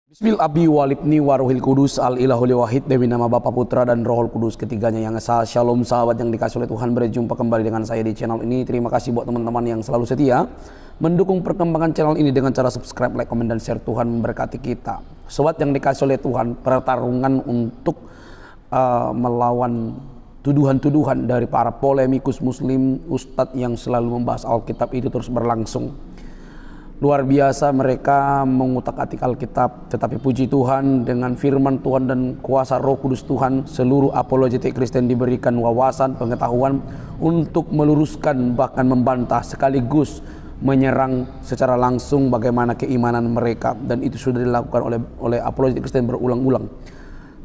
Bismil Abi Walibni Waruhil Kudus Al Ilahul Wahid demi nama Bapa Putra dan Rohul Kudus ketiganya yang esa. Shalom sahabat yang dikasih oleh Tuhan, berjumpa kembali dengan saya di channel ini. Terima kasih buat teman-teman yang selalu setia mendukung perkembangan channel ini dengan cara subscribe, like, komen, dan share. Tuhan memberkati kita. Sobat yang dikasih oleh Tuhan, pertarungan untuk melawan tuduhan-tuduhan dari para polemikus muslim, ustadz yang selalu membahas Alkitab itu terus berlangsung. Luar biasa mereka mengutak-atik Alkitab, tetapi puji Tuhan dengan firman Tuhan dan kuasa Roh Kudus Tuhan, seluruh apologetik Kristen diberikan wawasan, pengetahuan untuk meluruskan bahkan membantah sekaligus menyerang secara langsung bagaimana keimanan mereka, dan itu sudah dilakukan oleh apologetik Kristen berulang-ulang.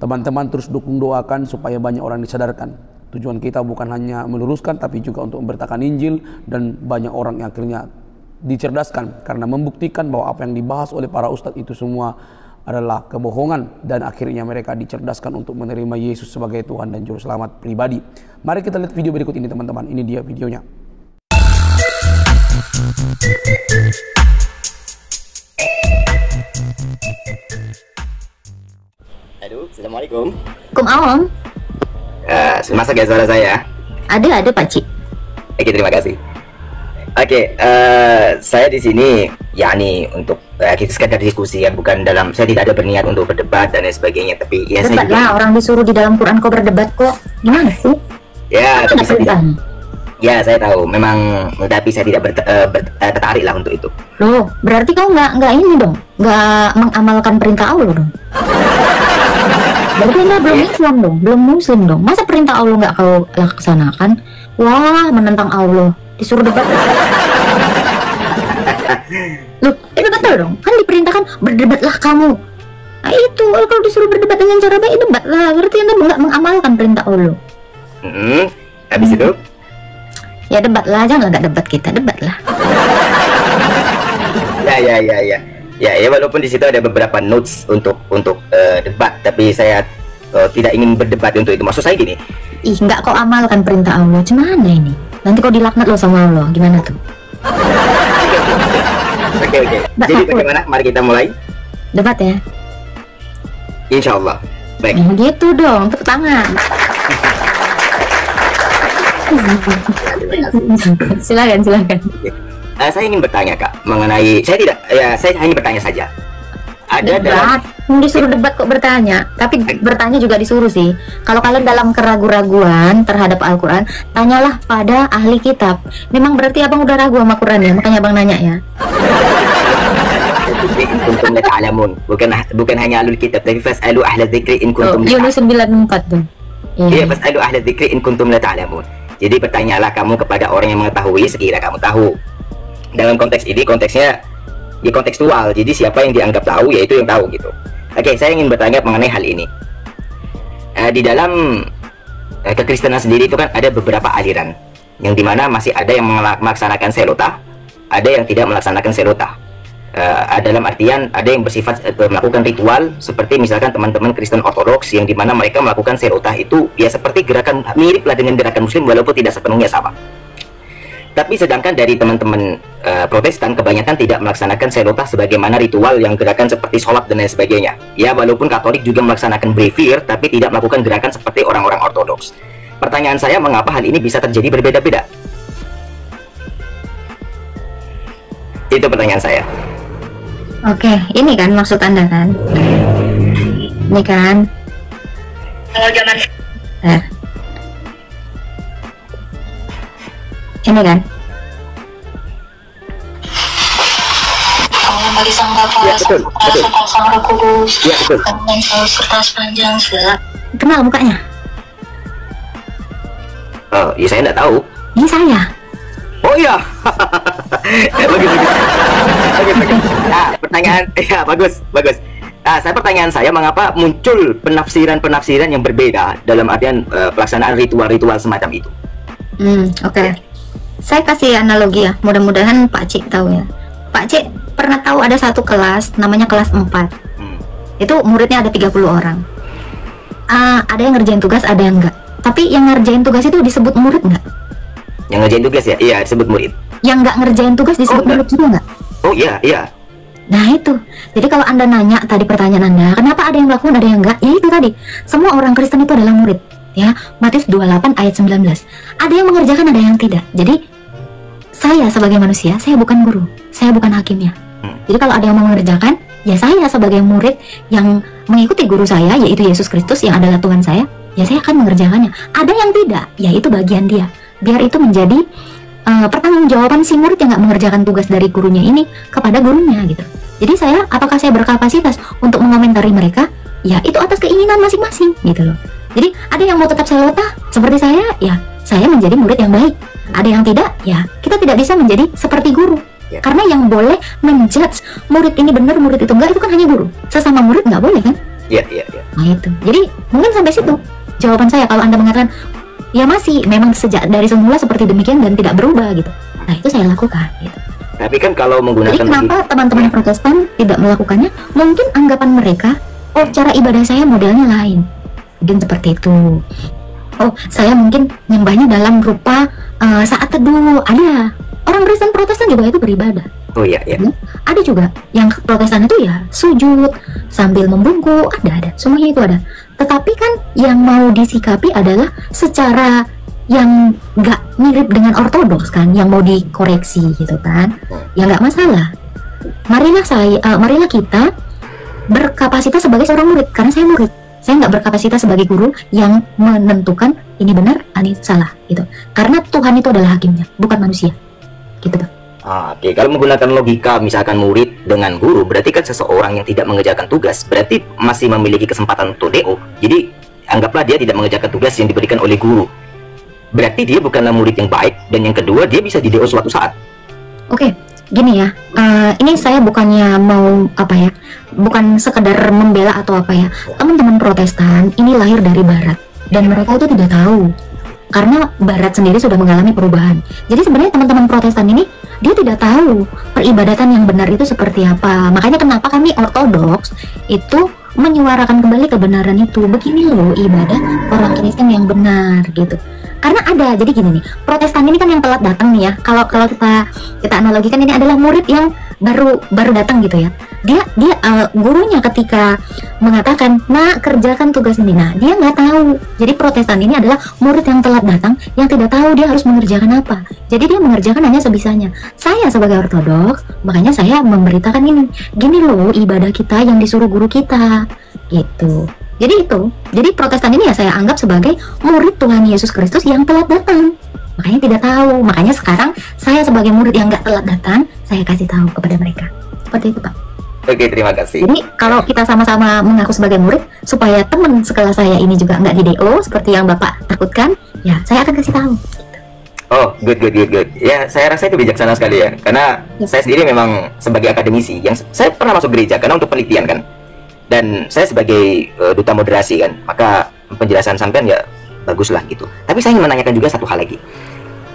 Teman-teman terus dukung, doakan supaya banyak orang disadarkan. Tujuan kita bukan hanya meluruskan tapi juga untuk memberitakan Injil, dan banyak orang yang akhirnya dicerdaskan karena membuktikan bahwa apa yang dibahas oleh para ustadz itu semua adalah kebohongan, dan akhirnya mereka dicerdaskan untuk menerima Yesus sebagai Tuhan dan Juru Selamat pribadi. Mari kita lihat video berikut ini teman-teman. Ini dia videonya. Halo, Assalamualaikum. Waalaikumsalam. Masak ya suara saya? Ada Pak Cik. Oke, terima kasih. Oke, saya di sini yakni untuk kita sekedar diskusi ya, bukan dalam, saya tidak ada berniat untuk berdebat dan lain sebagainya, tapi ya Debat saya juga, lah, orang disuruh di dalam Quran kok berdebat kok. Gimana sih? ya tapi saya tidak, Tanya. ya saya tahu memang, tapi saya tidak tertarik lah untuk itu. Loh, berarti kau nggak ini dong, nggak mengamalkan perintah Allah dong. Berarti Anda belum Islam dong, belum Muslim dong. Masa perintah Allah nggak kau laksanakan? Wah, menentang Allah, disuruh debat. Loh, itu betul dong. Kan diperintahkan berdebatlah kamu. Nah itu, kalau disuruh berdebat dengan cara baik, debatlah. Berarti Anda nggak mengamalkan perintah Allah. Habis itu? Ya debatlah, janganlah nggak debat, kita debatlah. Ya, walaupun di situ ada beberapa notes untuk debat, tapi saya tidak ingin berdebat untuk itu. Maksud saya gini. Ih, nggak kau amalkan perintah Allah, gimana ini? Nanti kau dilaknat loh sama Allah, gimana tuh? Oke. Jadi bagaimana? Mari kita mulai. Debat ya? Insya Allah. Baik. Nah, gitu dong, tepuk tangan. Silakan. Saya ingin bertanya Kak mengenai, saya hanya bertanya saja. Ada dalam, Debat, disuruh debat kok bertanya. Tapi bertanya juga disuruh sih. Kalau kalian dalam keraguan-raguan terhadap Al-Quran, tanyalah pada ahli kitab. Memang berarti abang udah ragu sama Quran ya, makanya abang nanya ya. in kuntum la ta'lamun. Bukan hanya ahlul kitab, tapi fas'alu ahla dzikri in kuntum la Yunus 94 tuh. Iya, fas'alu ahla dzikri in kuntum la ta'lamun. Jadi bertanyalah kamu kepada orang yang mengetahui sekira kamu tahu. Dalam konteks ini, konteksnya ya kontekstual. Jadi siapa yang dianggap tahu, yaitu yang tahu gitu. Oke, saya ingin bertanya mengenai hal ini. Di dalam kekristenan sendiri itu kan ada beberapa aliran, yang dimana masih ada yang melaksanakan selota, ada yang tidak melaksanakan selota. Dalam artian ada yang bersifat melakukan ritual, seperti misalkan teman-teman Kristen Ortodoks yang dimana mereka melakukan selota itu ya seperti gerakan, mirip lah dengan gerakan Muslim walaupun tidak sepenuhnya sama. Tapi sedangkan dari teman-teman Protestan kebanyakan tidak melaksanakan selota sebagaimana ritual yang gerakan seperti sholat dan lain sebagainya. Ya, walaupun Katolik juga melaksanakan brevier, tapi tidak melakukan gerakan seperti orang-orang Ortodoks. Pertanyaan saya, mengapa hal ini bisa terjadi berbeda-beda? Itu pertanyaan saya. Oke, ini kan maksud Anda kan? Ini kan? Oh, jangan. Ini kan? Allah bagi sang Bapa, Ya, betul. sang Roh Kudus, Ya, betul. dan selalu serta sepanjang segala. Kenal mukanya? Ya saya tidak tahu. Ini saya. Oh iya. Bagus. Nah, pertanyaan, ya bagus. Pertanyaan saya, mengapa muncul penafsiran yang berbeda dalam artian pelaksanaan ritual-ritual semacam itu? Oke. Saya kasih analogi ya, mudah-mudahan Pak Cik tahu ya. Pak Cik pernah tahu ada satu kelas, namanya kelas 4. Itu muridnya ada 30 orang. Ada yang ngerjain tugas, ada yang enggak. Tapi yang ngerjain tugas itu disebut murid enggak? Yang ngerjain tugas ya? Iya, disebut murid. Yang enggak ngerjain tugas disebut enggak. murid juga enggak? Oh iya. Nah itu, jadi kalau Anda nanya tadi pertanyaan Anda, kenapa ada yang melakukan, ada yang enggak? Ya itu tadi, semua orang Kristen itu adalah murid. Ya, Matius 28 ayat 19. Ada yang mengerjakan, ada yang tidak. Jadi saya sebagai manusia, saya bukan guru, saya bukan hakimnya. Jadi kalau ada yang mau mengerjakan, ya saya sebagai murid yang mengikuti guru saya, yaitu Yesus Kristus yang adalah Tuhan saya, ya saya akan mengerjakannya. Ada yang tidak, ya itu bagian dia. Biar itu menjadi pertanggungjawaban si murid yang nggak mengerjakan tugas dari gurunya ini kepada gurunya gitu. Jadi saya, apakah saya berkapasitas untuk mengomentari mereka? Ya itu atas keinginan masing-masing gitu loh. Jadi ada yang mau tetap selota seperti saya, ya saya menjadi murid yang baik. Ada yang tidak, ya kita tidak bisa menjadi seperti guru. Karena yang boleh menjudge murid ini benar, murid itu enggak, itu kan hanya guru. Sesama murid nggak boleh kan? Iya. Nah itu. Jadi mungkin sampai situ jawaban saya. Kalau Anda mengatakan ya masih memang sejak dari semula seperti demikian dan tidak berubah gitu. Nah itu saya lakukan gitu. Tapi kan kalau menggunakan Jadi kenapa teman-teman Protestan tidak melakukannya? Mungkin anggapan mereka, oh cara ibadah saya modelnya lain. Mungkin seperti itu. Oh saya mungkin nyembahnya dalam rupa saat teduh. Ada orang Kristen Protestan juga itu beribadah. Oh iya. Ada juga yang Protestan itu ya sujud sambil membungkuk, ada semuanya itu ada. Tetapi kan yang mau disikapi adalah secara yang nggak mirip dengan ortodoks kan, yang mau dikoreksi gitu kan, ya nggak masalah. Marilah kita berkapasitas sebagai seorang murid, karena saya murid. Saya nggak berkapasitas sebagai guru yang menentukan ini benar, ini salah gitu. Karena Tuhan itu adalah hakimnya, bukan manusia. Gitu tuh. Oke, kalau menggunakan logika misalkan murid dengan guru, berarti kan seseorang yang tidak mengerjakan tugas berarti masih memiliki kesempatan untuk DO. Jadi anggaplah dia tidak mengerjakan tugas yang diberikan oleh guru. Berarti dia bukanlah murid yang baik, dan yang kedua dia bisa di DO suatu saat. Oke, gini ya. Ini saya bukannya mau bukan sekedar membela atau apa ya. Teman-teman Protestan ini lahir dari Barat dan mereka itu tidak tahu. Karena Barat sendiri sudah mengalami perubahan. Jadi sebenarnya teman-teman Protestan ini dia tidak tahu peribadatan yang benar itu seperti apa. Makanya kenapa kami Ortodoks itu menyuarakan kembali kebenaran itu. Begini loh ibadah orang Kristen yang benar gitu. Karena ada, jadi gini nih, Protestan ini kan yang telat datang nih ya. Kalau kita analogikan, ini adalah murid yang baru datang gitu ya. Dia gurunya ketika mengatakan, "Nah, kerjakan tugas ini." Nah, dia nggak tahu. Jadi Protestan ini adalah murid yang telat datang, yang tidak tahu dia harus mengerjakan apa. Jadi dia mengerjakan hanya sebisanya. Saya sebagai Ortodoks, makanya saya memberitakan ini. Gini loh ibadah kita yang disuruh guru kita. Gitu. Jadi Protestan ini ya saya anggap sebagai murid Tuhan Yesus Kristus yang telat datang. Makanya tidak tahu. Makanya sekarang saya sebagai murid yang nggak telat datang, saya kasih tahu kepada mereka. Seperti itu, Pak. Oke, terima kasih. Jadi kalau kita sama-sama mengaku sebagai murid, supaya teman sekelas saya ini juga nggak di DO seperti yang Bapak takutkan, ya saya akan kasih tahu. Oh, good. Ya, saya rasa itu bijaksana sekali ya. Karena saya sendiri memang sebagai akademisi, yang saya pernah masuk gereja karena untuk penelitian kan. Dan saya sebagai duta moderasi kan, maka penjelasan sampean ya baguslah gitu. Tapi saya ingin menanyakan juga satu hal lagi.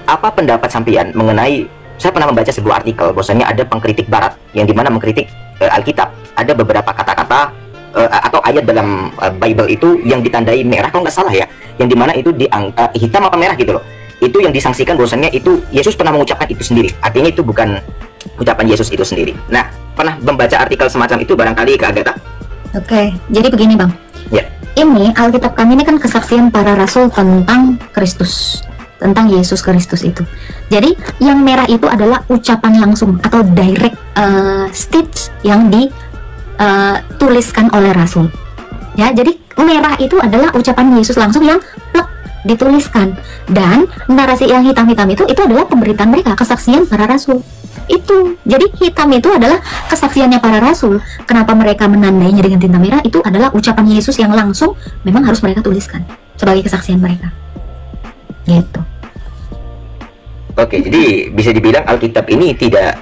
Apa pendapat sampean mengenai, saya pernah membaca sebuah artikel bahwasanya ada pengkritik Barat yang dimana mengkritik Alkitab. Ada beberapa kata-kata atau ayat dalam Bible itu yang ditandai merah kalau nggak salah ya, yang dimana itu hitam apa merah gitu loh. Itu yang disangsikan bahwasanya itu Yesus pernah mengucapkan itu sendiri. Artinya itu bukan ucapan Yesus itu sendiri. Nah, pernah membaca artikel semacam itu barangkali ke Agatha? Oke, jadi begini Bang. Ya. Ini Alkitab kami ini kan kesaksian para rasul tentang Kristus, tentang Yesus Kristus itu. Jadi yang merah itu adalah ucapan langsung atau direct speech yang dituliskan oleh rasul. Ya, jadi merah itu adalah ucapan Yesus langsung yang dituliskan, dan narasi yang hitam-hitam itu adalah pemberitaan mereka, kesaksian para rasul. Itu jadi hitam itu adalah kesaksiannya para rasul. Kenapa mereka menandainya dengan tinta merah? Itu adalah ucapan Yesus yang langsung memang harus mereka tuliskan sebagai kesaksian mereka gitu. Oke, jadi bisa dibilang Alkitab ini tidak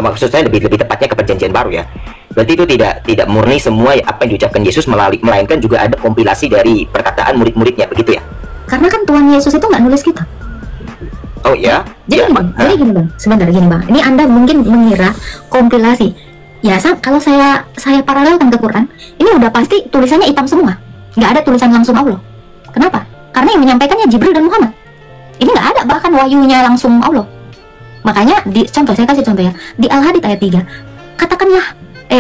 maksud saya lebih tepatnya ke Perjanjian Baru ya. Berarti itu tidak murni semua apa yang diucapkan Yesus, melainkan juga ada kompilasi dari perkataan murid-muridnya, begitu ya? Karena kan Tuhan Yesus itu nggak nulis kitab. Oh ya. Jadi gini Bang, sebentar gini Bang. Ini Anda mungkin mengira kompilasi. Ya, kalau saya paralelkan ke Quran, ini udah pasti tulisannya hitam semua. Nggak ada tulisan langsung Allah. Kenapa? Karena yang menyampaikannya Jibril dan Muhammad. Ini nggak ada bahkan wahyunya langsung Allah. Makanya saya kasih contoh ya. Di Al-Hadid ayat 3, katakanlah,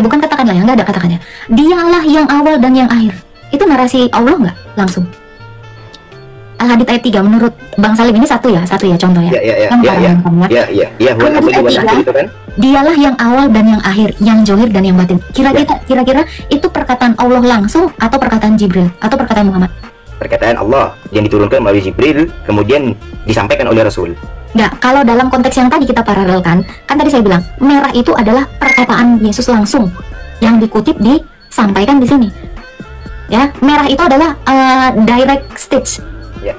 bukan katakanlah ya, nggak ada katakannya. Dialah yang awal dan yang akhir. Itu narasi Allah nggak langsung? Al-Hadid ayat 3 menurut Bang Salim ini satu ya contoh ya. Al-Hadid ayat 3, itu kan? dialah yang awal dan yang akhir, yang zahir dan yang batin. Kira-kira itu perkataan Allah langsung atau perkataan Jibril atau perkataan Muhammad? Perkataan Allah yang diturunkan melalui Jibril kemudian disampaikan oleh Rasul. Nggak, kalau dalam konteks yang tadi kita paralelkan, kan tadi saya bilang merah itu adalah perkataan Yesus langsung yang dikutip disampaikan di sini. Ya, merah itu adalah direct speech. Ya,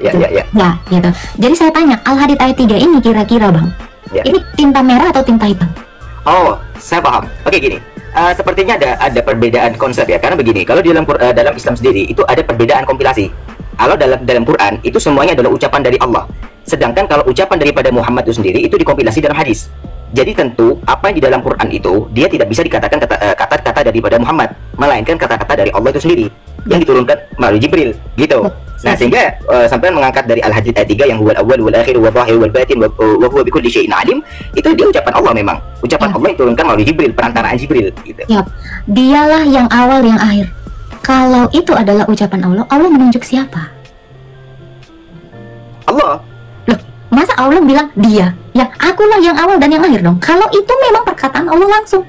gitu. Jadi saya tanya, Al-Hadid ayat 3 ini kira-kira Bang, ini tinta merah atau tinta hitam? Oh, saya paham. Oke, gini. Sepertinya ada perbedaan konsep ya. Karena begini, kalau di dalam Islam sendiri itu ada perbedaan kompilasi. Kalau dalam Quran itu semuanya adalah ucapan dari Allah. Sedangkan kalau ucapan daripada Muhammad itu sendiri itu dikompilasi dalam hadis. Jadi tentu apa yang di dalam Quran itu dia tidak bisa dikatakan kata-kata daripada Muhammad, melainkan kata-kata dari Allah itu sendiri yang diturunkan melalui Jibril, gitu. Nah, sehingga sampai mengangkat dari Al-Hadid ayat 3 yang huwal awwal wal akhir wal zahir wal batin wa huwa bikulli syai'in alim, itu dia ucapan Allah memang. Ucapan Allah yang diturunkan melalui Jibril, perantaraan Jibril, gitu. Yap. Dialah yang awal yang akhir. Kalau itu adalah ucapan Allah, Allah menunjuk siapa? Allah. Loh, masa Allah bilang dia? Ya, akulah yang awal dan yang akhir dong. Kalau itu memang perkataan Allah langsung.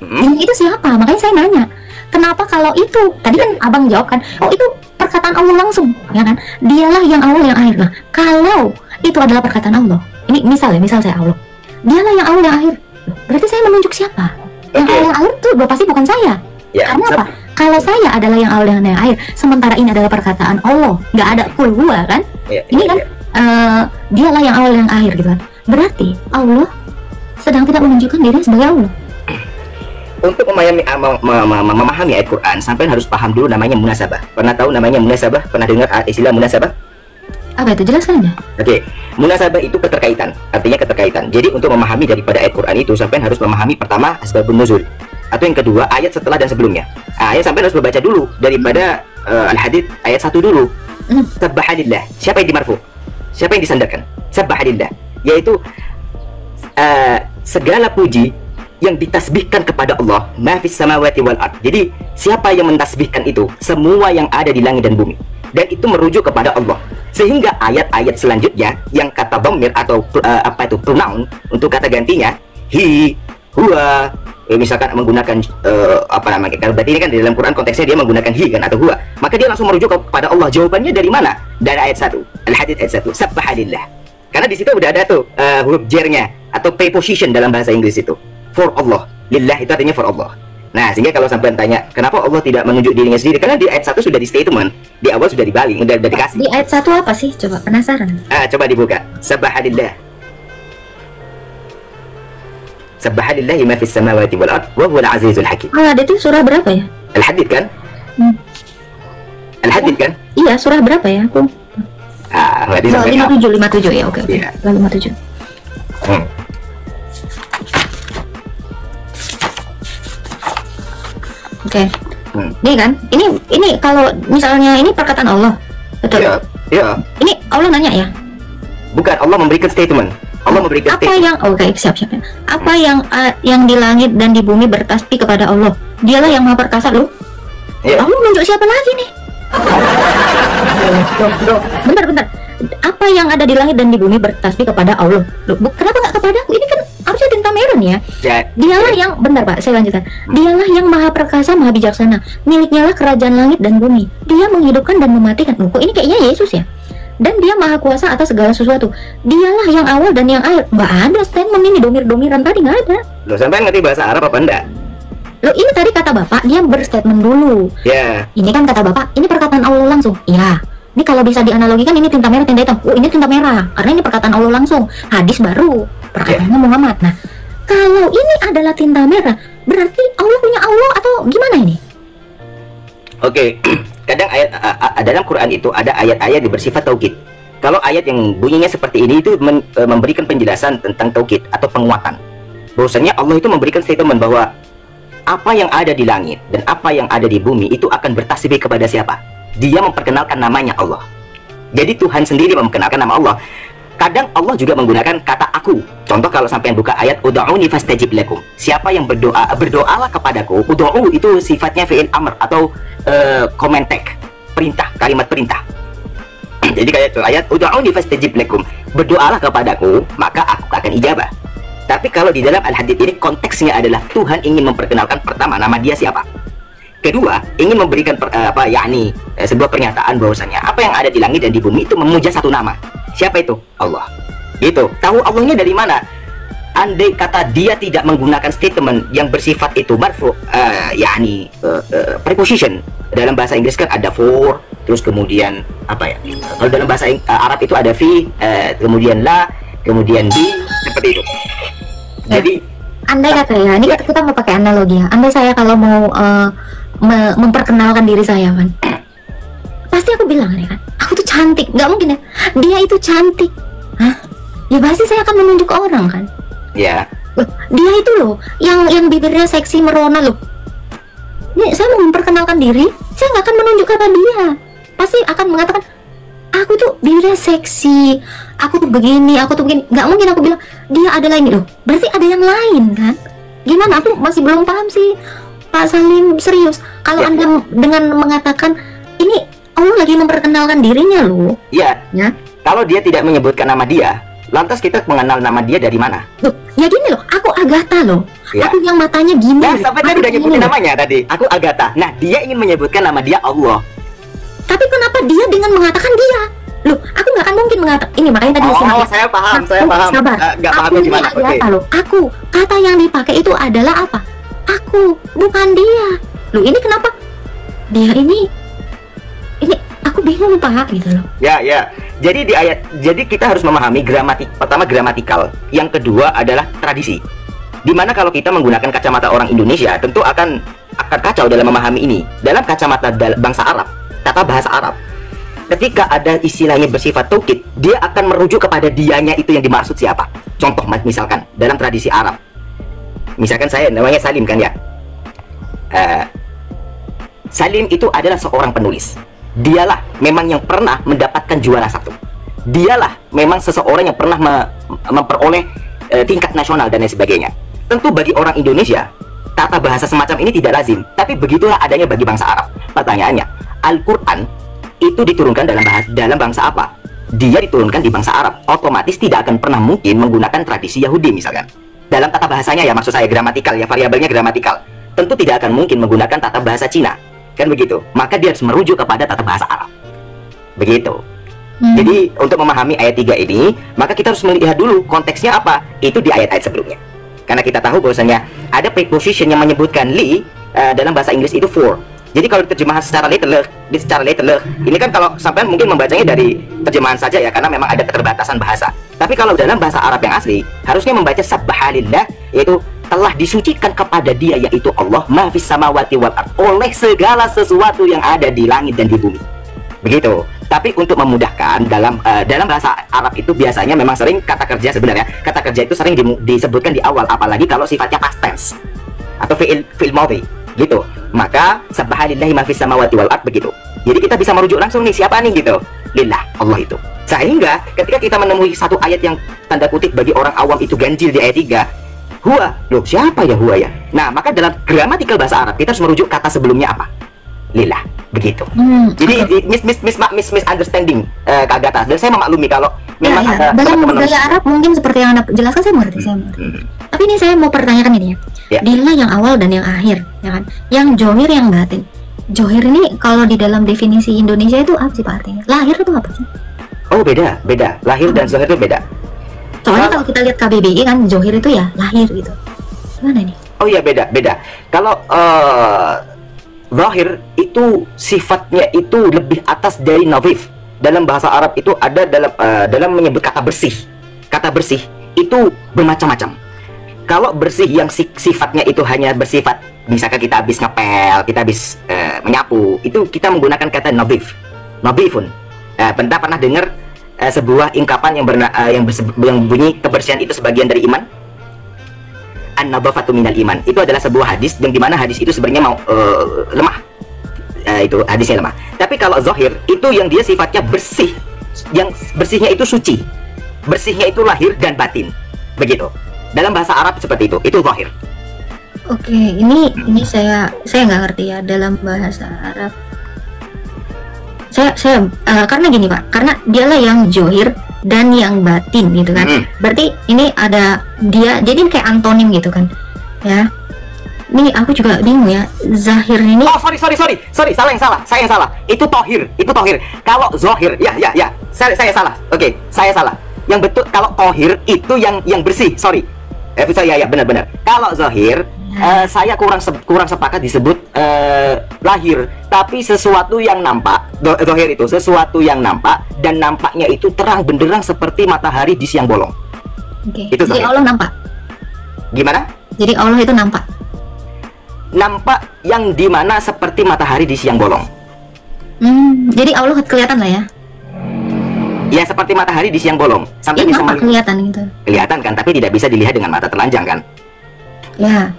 Yang itu siapa? Makanya saya nanya. Kenapa kalau itu? Tadi kan Abang jawab kan, oh itu perkataan Allah langsung, ya kan? Dialah yang awal yang akhir. Nah, kalau itu adalah perkataan Allah, ini misal saya Allah, dialah yang awal yang akhir. Loh, berarti saya menunjuk siapa? Yang awal yang akhir itu udah pasti bukan saya. Karena apa? Kalau saya adalah yang awal dan yang akhir, sementara ini adalah perkataan Allah, nggak ada kul huwa kan? Ini kan dialah yang awal yang akhir gitu kan? Berarti Allah sedang tidak menunjukkan diri sebagai Allah. Untuk memahami ayat Quran, sampai harus paham dulu namanya munasabah. Pernah tahu namanya munasabah? Pernah dengar istilah munasabah? Apa itu? Jelaskan ya. Oke, munasabah itu keterkaitan, artinya keterkaitan. Jadi untuk memahami daripada ayat Quran itu, sampai harus memahami pertama asbabun nuzul, atau yang kedua ayat setelah dan sebelumnya. Ayat sampai harus membaca dulu daripada Al-Hadid ayat 1 dulu. Subhanallah, siapa yang dimarfu? Siapa yang disandarkan? Subhanallah, yaitu segala puji yang ditasbihkan kepada Allah, mafis samawati wal ard. Jadi siapa yang mentasbihkan itu? Semua yang ada di langit dan bumi. Dan itu merujuk kepada Allah. Sehingga ayat-ayat selanjutnya yang kata dhamir atau pronoun untuk kata gantinya he, huwa, misalkan menggunakan kalau berarti ini kan di dalam Quran konteksnya dia menggunakan he kan atau huwa, maka dia langsung merujuk kepada Allah. Jawabannya dari mana? Dari ayat 1 Al-Hadid ayat 1 Subhanallah. Karena di situ udah ada tuh huruf jernya atau preposition dalam bahasa Inggris itu. For Allah, lillah itu artinya for Allah. Nah, sehingga kalau sampai tanya kenapa Allah tidak menunjuk dirinya sendiri, karena di ayat 1 sudah di statement, di awal sudah dibaling, udah dikasih. Di ayat 1 apa sih? Coba penasaran. Coba dibuka. Subhanallah. Subhanallahi ma fis samawati wal ard wa huwal azizul hakim. Al-Hadid itu surah berapa ya? Al-Hadid kan? Al-Hadid kan? Iya, surah berapa ya? Aku. Berarti sampai 57 ya, oke. Iya. 57. Oke. Ini kan, ini kalau misalnya ini perkataan Allah, betul? Iya. Ini Allah nanya ya? Bukan, Allah memberikan statement. Allah memberikan statement. Siap. Apa yang di langit dan di bumi bertasbih kepada Allah? Dialah yang Maha Perkasa loh. Allah menunjuk siapa lagi nih? Bentar. Apa yang ada di langit dan di bumi bertasbih kepada Allah? Loh, kenapa nggak kepada aku? Ini kan harusnya tinta merah nih ya. Dialah yang, bentar Pak, saya lanjutkan. Dialah yang Maha Perkasa, Maha Bijaksana. Miliknya lah kerajaan langit dan bumi. Dia menghidupkan dan mematikan. Loh, kok ini kayaknya Yesus ya? Dan dia Maha Kuasa atas segala sesuatu. Dialah yang awal dan yang akhir. Nggak ada statement ini domir-domiran tadi, nggak ada. Loh, sampai ngerti bahasa Arab apa enggak? Loh, ini tadi kata Bapak, dia berstatement dulu. Ini kan kata Bapak, ini perkataan Allah langsung. Ya. Ini kalau bisa dianalogikan, ini tinta merah, tinta hitam. Oh, ini tinta merah, karena ini perkataan Allah langsung. Hadis baru, perkataannya Muhammad. Nah, kalau ini adalah tinta merah, berarti Allah punya Allah atau gimana ini? Oke, kadang ayat dalam Quran itu ada ayat-ayat yang bersifat taukid. Kalau ayat yang bunyinya seperti ini itu memberikan penjelasan tentang taukid atau penguatan. Bahwasanya Allah itu memberikan statement bahwa apa yang ada di langit dan apa yang ada di bumi itu akan bertasbih kepada siapa? Dia memperkenalkan namanya Allah. Jadi Tuhan sendiri memperkenalkan nama Allah. Kadang Allah juga menggunakan kata aku. Contoh kalau sampai buka ayat ud'uni fastajib lakum. Siapa yang berdoa, berdoalah kepadaku. Ud'u itu sifatnya fi'il amr atau komentek, perintah, kalimat perintah. Jadi kayak itu ayat ud'uni fastajib lakum. Berdoalah kepadaku, maka aku akan ijabah. Tapi kalau di dalam al-hadits ini konteksnya adalah Tuhan ingin memperkenalkan pertama nama dia siapa. Kedua, ingin memberikan sebuah pernyataan bahwasanya apa yang ada di langit dan di bumi itu memuja satu nama. Siapa itu? Allah. Gitu. Tahu Allahnya dari mana? Andai kata dia tidak menggunakan statement yang bersifat itu marfu, preposition. Dalam bahasa Inggris kan ada for, terus kemudian apa ya? Kalau dalam bahasa Arab itu ada fi, kemudian la, kemudian di, seperti itu. Jadi andai kata ya, ini kita mau pakai analogi ya. Andai saya kalau mau memperkenalkan diri saya kan, pasti aku bilang ya kan, aku tuh cantik. Nggak mungkin ya, dia itu cantik. Hah? Ya pasti saya akan menunjuk ke orang kan. ya. Loh, dia itu loh yang bibirnya seksi merona loh. Ini saya mau memperkenalkan diri, saya nggak akan menunjuk kata dia. Pasti akan mengatakan, aku tuh bibirnya seksi, aku tuh begini, aku tuh begini. Nggak mungkin aku bilang dia adalah ini loh. Berarti ada yang lain kan? Gimana? Aku masih belum paham sih, Pak Salim, serius. Kalau Anda dengan mengatakan ini Allah lagi memperkenalkan dirinya loh. Iya. Ya. Kalau dia tidak menyebutkan nama dia, lantas kita mengenal nama dia dari mana? Loh, ya gini loh, aku Agatha loh. Ya. Aku yang matanya gini. Nah, loh. sampai tadi Aku udah gini nyebutin loh. namanya tadi. Aku Agatha. Nah, dia ingin menyebutkan nama dia Allah. Tapi kenapa dia dengan mengatakan dia? Loh, aku nggak akan mungkin mengatakan ini, makanya tadi Saya paham, saya paham. Sabar. Nggak Aku pahamnya ini gimana? Agatha loh. Aku, kata yang dipakai itu adalah apa? Aku, bukan dia. Loh, ini kenapa? Dia ini aku bingung Pak gitu loh. Ya. Jadi di ayat, jadi kita harus memahami pertama gramatikal, yang kedua adalah tradisi. Dimana kalau kita menggunakan kacamata orang Indonesia, tentu akan kacau dalam memahami ini. Dalam kacamata bangsa Arab, tata bahasa Arab, ketika ada istilahnya bersifat taukid, dia akan merujuk kepada dianya itu yang dimaksud siapa. Contoh misalkan dalam tradisi Arab, misalkan saya namanya Salim kan ya. Salim itu adalah seorang penulis. Dialah memang yang pernah mendapatkan juara satu. Dialah memang seseorang yang pernah memperoleh tingkat nasional dan lain sebagainya. Tentu bagi orang Indonesia, tata bahasa semacam ini tidak lazim. Tapi begitulah adanya bagi bangsa Arab. Pertanyaannya, Al-Quran itu diturunkan dalam bangsa apa? Dia diturunkan di bangsa Arab. Otomatis tidak akan pernah mungkin menggunakan tradisi Yahudi misalkan. Dalam tata bahasanya ya, maksud saya gramatikal ya, variabelnya gramatikal. Tentu tidak akan mungkin menggunakan tata bahasa Cina. Kan begitu, maka dia harus merujuk kepada tata bahasa Arab. Begitu. Jadi untuk memahami ayat 3 ini, maka kita harus melihat dulu konteksnya apa. Itu di ayat-ayat sebelumnya. Karena kita tahu bahwasanya ada preposition yang menyebutkan li dalam bahasa Inggris itu for. Jadi kalau terjemahan secara literal, ini kan kalau sampai mungkin membacanya dari terjemahan saja ya, karena memang ada keterbatasan bahasa. Tapi kalau dalam bahasa Arab yang asli, harusnya membaca sabbahalillah, yaitu telah disucikan kepada dia, yaitu Allah, ma fis samawati wal ard, oleh segala sesuatu yang ada di langit dan di bumi. Begitu. Tapi untuk memudahkan, dalam bahasa Arab itu biasanya memang sering kata kerja, sebenarnya kata kerja itu sering disebutkan di awal, apalagi kalau sifatnya past tense atau fi'il madhi gitu. Maka sabbahalillahi ma fis samawati wal ard, begitu. Jadi kita bisa merujuk langsung nih, siapa nih gitu. Lillah, Allah itu. Sehingga ketika kita menemui satu ayat yang tanda kutip bagi orang awam itu ganjil di ayat 3, huwa, loh siapa ya huwa ya? Nah, maka dalam gramatikal bahasa Arab kita harus merujuk kata sebelumnya apa? Lillah, begitu. Jadi misunderstanding Kak Agatha. Dan saya memaklumi kalau memang dalam budaya Arab mungkin seperti yang Anda jelaskan, saya mengerti. Tapi ini saya mau pertanyakan ini ya. Dialah yang awal dan yang akhir, ya kan? Yang johir, yang batin. Johir ini kalau di dalam definisi Indonesia itu apa sih Pak artinya? Lahir itu apa sih? Oh beda. Lahir dan zohir itu beda. Soalnya kalau kita lihat KBBI kan johir itu ya lahir gitu. Gimana ini? Oh iya, beda. Kalau zahir itu sifatnya itu lebih atas dari nadhif. Dalam bahasa Arab itu ada dalam menyebut kata bersih. Kata bersih itu bermacam-macam. Kalau bersih yang sifatnya itu hanya bersifat, misalkan kita habis ngepel, kita habis menyapu, itu kita menggunakan kata nadhif. Nadhifun. Pernah dengar sebuah ungkapan yang bunyi kebersihan itu sebagian dari iman? An-nadhafatu minal iman. Itu adalah sebuah hadis yang dimana hadis itu sebenarnya lemah. Itu hadisnya lemah. Tapi kalau zahir itu yang dia sifatnya bersih, yang bersihnya itu suci. bersihnya itu lahir dan batin. Begitu. Dalam bahasa Arab seperti itu zahir. Oke, ini saya nggak ngerti ya dalam bahasa Arab. Saya karena gini Pak, karena dialah yang zohir dan yang batin gitu kan. Berarti ini ada dia, jadi kayak antonim gitu kan, ya. Ini aku juga bingung ya, zahir ini. Oh sorry, saya yang salah. Itu tohir. Kalau zohir, ya, saya salah. Oke, saya salah. Yang betul kalau tohir itu yang bersih. Sorry. Ya benar. Kalau zohir, saya kurang sepakat disebut lahir, tapi sesuatu yang nampak. Zohir itu sesuatu yang nampak dan nampaknya itu terang benderang seperti matahari di siang bolong. Oke. Itu jadi zohir. Allah nampak. Gimana? Jadi Allah itu nampak. Nampak yang dimana seperti matahari di siang bolong. Jadi Allah kelihatan lah ya. Ya seperti matahari di siang bolong. Sampai bisa nampak kelihatan gitu. Kelihatan kan, tapi tidak bisa dilihat dengan mata telanjang kan?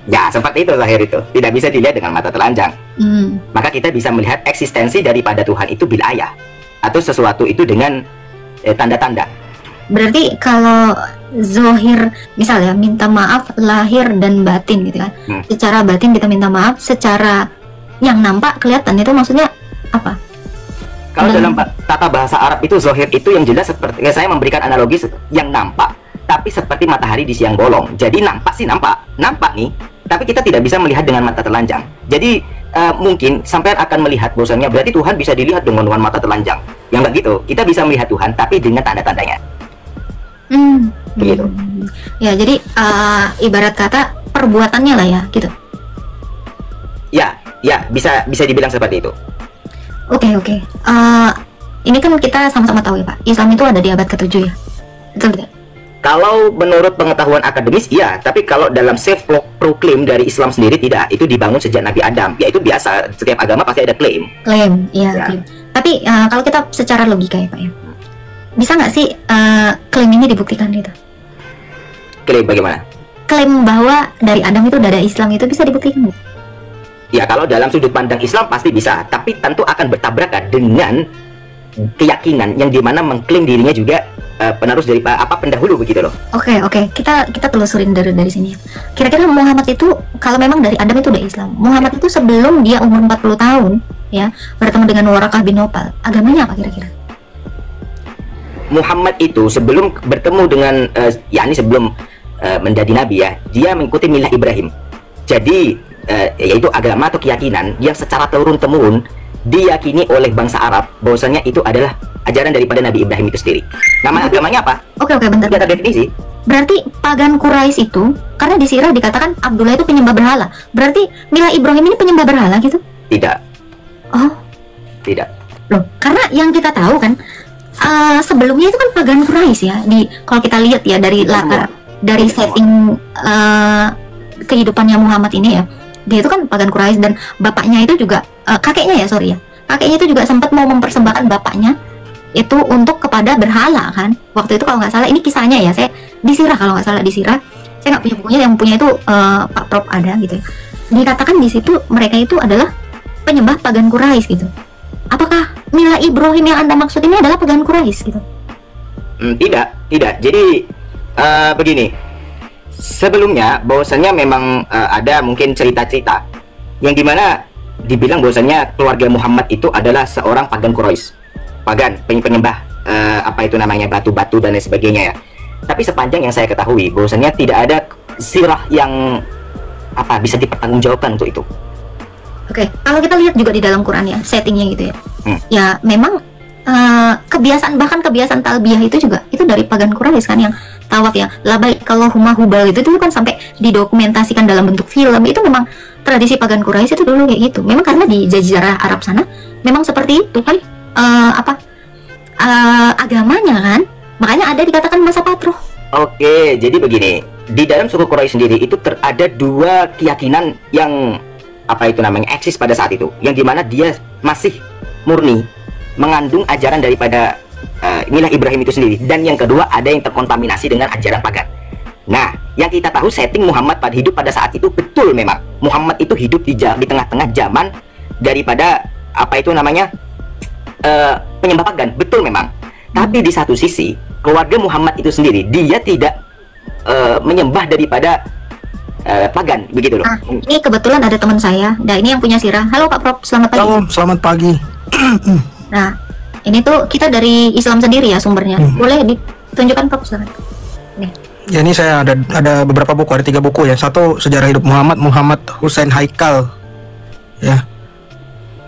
Ya, seperti itu zahir itu. Tidak bisa dilihat dengan mata telanjang. Maka kita bisa melihat eksistensi daripada Tuhan itu bil ayah, atau sesuatu itu dengan tanda-tanda. Berarti kalau zohir misalnya minta maaf lahir dan batin gitu kan. Secara batin kita minta maaf, secara yang nampak kelihatan itu maksudnya apa? Kalau dalam tata bahasa Arab itu zohir itu yang jelas seperti saya memberikan analogi yang nampak, tapi seperti matahari di siang bolong. Jadi nampak nih, tapi kita tidak bisa melihat dengan mata telanjang. Jadi mungkin sampai akan melihat bahwasanya berarti Tuhan bisa dilihat dengan mata telanjang. Yang enggak gitu, kita bisa melihat Tuhan tapi dengan tanda-tandanya. Begitu. Ya, jadi ibarat kata perbuatannya lah ya, gitu. Ya, bisa dibilang seperti itu. Oke. Ini kan kita sama-sama tahu ya Pak, Islam itu ada di abad ke-7 ya, betul tidak? Kalau menurut pengetahuan akademis, iya. Tapi kalau dalam self-proclaim dari Islam sendiri, tidak. Itu dibangun sejak Nabi Adam. Ya itu biasa, setiap agama pasti ada klaim. Klaim, iya. Klaim. Tapi kalau kita secara logika ya Pak ya, bisa nggak sih klaim ini dibuktikan gitu? Klaim bagaimana? Klaim bahwa dari Adam itu udah ada Islam itu bisa dibuktikan gitu? Ya kalau dalam sudut pandang Islam pasti bisa, tapi tentu akan bertabrakan dengan keyakinan yang dimana mengklaim dirinya juga penerus dari pendahulu begitu loh. Oke. Kita telusurin dari sini. Kira-kira Muhammad itu kalau memang dari Adam itu udah Islam, Muhammad itu sebelum dia umur 40 tahun ya bertemu dengan Warakah bin Naufal, agamanya apa kira-kira? Muhammad itu sebelum bertemu dengan sebelum menjadi nabi ya, dia mengikuti milah Ibrahim. Jadi yaitu agama atau keyakinan yang secara turun-temurun diyakini oleh bangsa Arab bahwasanya itu adalah ajaran daripada Nabi Ibrahim itu sendiri. Nama agamanya apa? Oke, bentar. Tidak terdefinisi. Berarti pagan Quraisy itu karena di sirah dikatakan Abdullah itu penyembah berhala. Berarti milah Ibrahim ini penyembah berhala gitu? Tidak. Oh. Tidak. Loh, karena yang kita tahu kan sebelumnya itu kan pagan Quraisy ya. Kalau kita lihat ya dari latar dari setting kehidupannya Muhammad ini ya. Dia itu kan pagan Quraisy dan bapaknya itu juga kakeknya itu juga sempat mau mempersembahkan bapaknya itu untuk kepada berhala kan. Waktu itu kalau nggak salah ini kisahnya ya, saya disirah kalau nggak salah disirah. Saya nggak punya bukunya, yang punya itu Pak Prop ada gitu ya. Dikatakan di situ mereka itu adalah penyembah pagan Quraisy gitu. Apakah milah Ibrahim yang Anda maksud ini adalah pagan Quraisy gitu? Tidak. Jadi begini. Sebelumnya bahwasanya memang ada mungkin cerita-cerita yang dimana dibilang bahwasanya keluarga Muhammad itu adalah seorang pagan Quraisy, pagan penyembah batu-batu dan lain sebagainya ya. Tapi sepanjang yang saya ketahui bahwasanya tidak ada sirah yang bisa dipertanggungjawabkan untuk itu. Oke, kalau kita lihat juga di dalam Quran ya settingnya gitu ya. Ya memang kebiasaan talbiyah itu juga itu dari pagan Quraisy kan, yang tawaf ya labaik Allahumma hubal itu kan sampai didokumentasikan dalam bentuk film. Itu memang tradisi pagan Quraisy itu dulu kayak gitu. Memang karena di Jazirah Arab sana memang seperti itu kan agamanya kan, makanya ada dikatakan masa patroh. Oke, jadi begini, di dalam suku Quraisy sendiri itu ada dua keyakinan yang eksis pada saat itu, yang dimana dia masih murni mengandung ajaran daripada milah Ibrahim itu sendiri, dan yang kedua ada yang terkontaminasi dengan ajaran pagan. Nah, yang kita tahu setting Muhammad hidup pada saat itu betul memang Muhammad itu hidup di tengah-tengah zaman daripada penyembah pagan, betul memang. Tapi di satu sisi keluarga Muhammad itu sendiri dia tidak menyembah daripada pagan, begitu loh. Nah, ini kebetulan ada teman saya. Nah, ini yang punya sirah. Halo Pak Prof, selamat pagi. Halo, selamat pagi. Nah, ini tuh kita dari Islam sendiri ya sumbernya. Boleh ditunjukkan Prof? Silakan. Nih. Ya, ini saya ada beberapa buku, ada 3 buku ya. Satu Sejarah Hidup Muhammad Hussein Haikal, ya,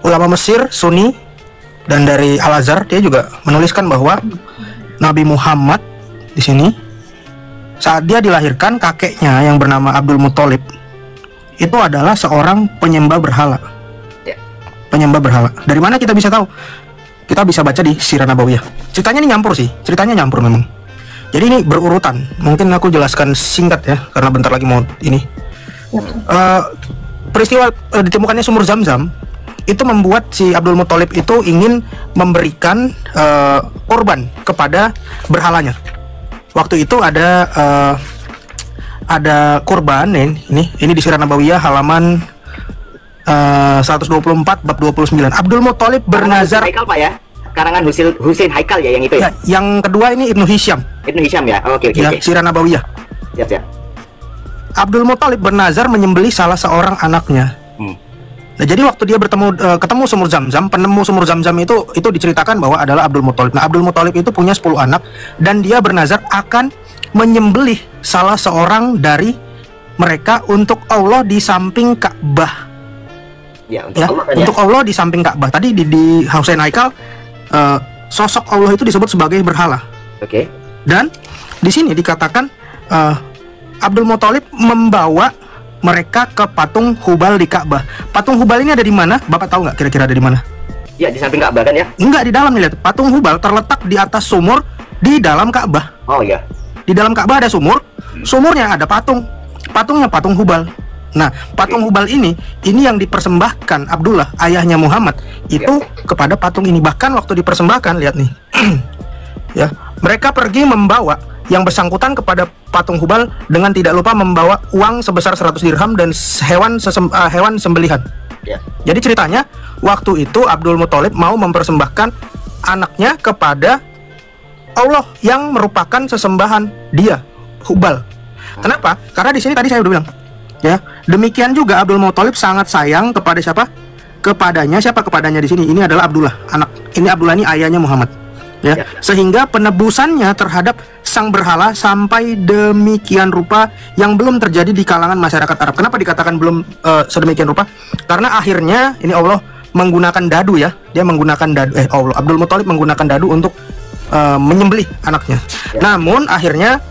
ulama Mesir Sunni, dan dari Al Azhar dia juga menuliskan bahwa Nabi Muhammad di sini saat dia dilahirkan kakeknya yang bernama Abdul Muthalib itu adalah seorang penyembah berhala. Ya. Penyembah berhala. Dari mana kita bisa tahu? Kita bisa baca di Sirah Nabawiyah. Ceritanya ini nyampur sih, ceritanya nyampur memang. Jadi ini berurutan. Mungkin aku jelaskan singkat ya, karena bentar lagi mau ini. Peristiwa ditemukannya sumur Zam-Zam itu membuat si Abdul Muthalib itu ingin memberikan korban kepada berhalanya. Waktu itu ada korban ini di Sirah Nabawiyah halaman 124 bab 29. Abdul Muthalib bernazar. Haikal Pak ya? Karangan Hussein Haikal ya yang itu ya? Yang kedua ini Ibnu Hisham. Ibnu Hisham ya? Oke. Sirah Nabawiyah. Siap. Abdul Muthalib bernazar menyembelih salah seorang anaknya. Nah, jadi waktu dia ketemu sumur Zam-Zam, penemu sumur Zam-Zam itu diceritakan bahwa adalah Abdul Muthalib. Nah, Abdul Muthalib itu punya 10 anak dan dia bernazar akan menyembelih salah seorang dari mereka untuk Allah di samping Ka'bah. Ya, Allah kan, untuk Allah di samping Ka'bah. Tadi di Hussein Haikal sosok Allah itu disebut sebagai berhala. Oke. Dan di sini dikatakan Abdul Muthalib membawa mereka ke patung Hubal di Ka'bah. Patung Hubal ini ada di mana? Bapak tahu nggak kira-kira ada di mana? Ya, di samping Ka'bah kan ya? Enggak, di dalam nih, lihat. Patung Hubal terletak di atas sumur di dalam Ka'bah. Oh ya. Di dalam Ka'bah ada sumur. Sumurnya ada patung. Patungnya patung Hubal. Nah, patung Hubal ini yang dipersembahkan Abdullah, ayahnya Muhammad, itu kepada patung ini. Bahkan waktu dipersembahkan, lihat nih. Ya, mereka pergi membawa yang bersangkutan kepada patung Hubal dengan tidak lupa membawa uang sebesar 100 dirham dan hewan sembelihan. Ya. Jadi ceritanya waktu itu Abdul Muthalib mau mempersembahkan anaknya kepada Allah yang merupakan sesembahan dia, Hubal. Kenapa? Karena di sini tadi saya udah bilang, ya. Demikian juga Abdul Muthalib sangat sayang kepada siapa? Kepadanya di sini? Ini adalah Abdullah, anak. Ini Abdullah ini ayahnya Muhammad. Ya. Sehingga penebusannya terhadap sang berhala sampai demikian rupa yang belum terjadi di kalangan masyarakat Arab. Kenapa dikatakan belum sedemikian rupa? Karena akhirnya ini Allah menggunakan dadu ya. Dia menggunakan dadu. Abdul Muthalib menggunakan dadu untuk menyembelih anaknya. Namun akhirnya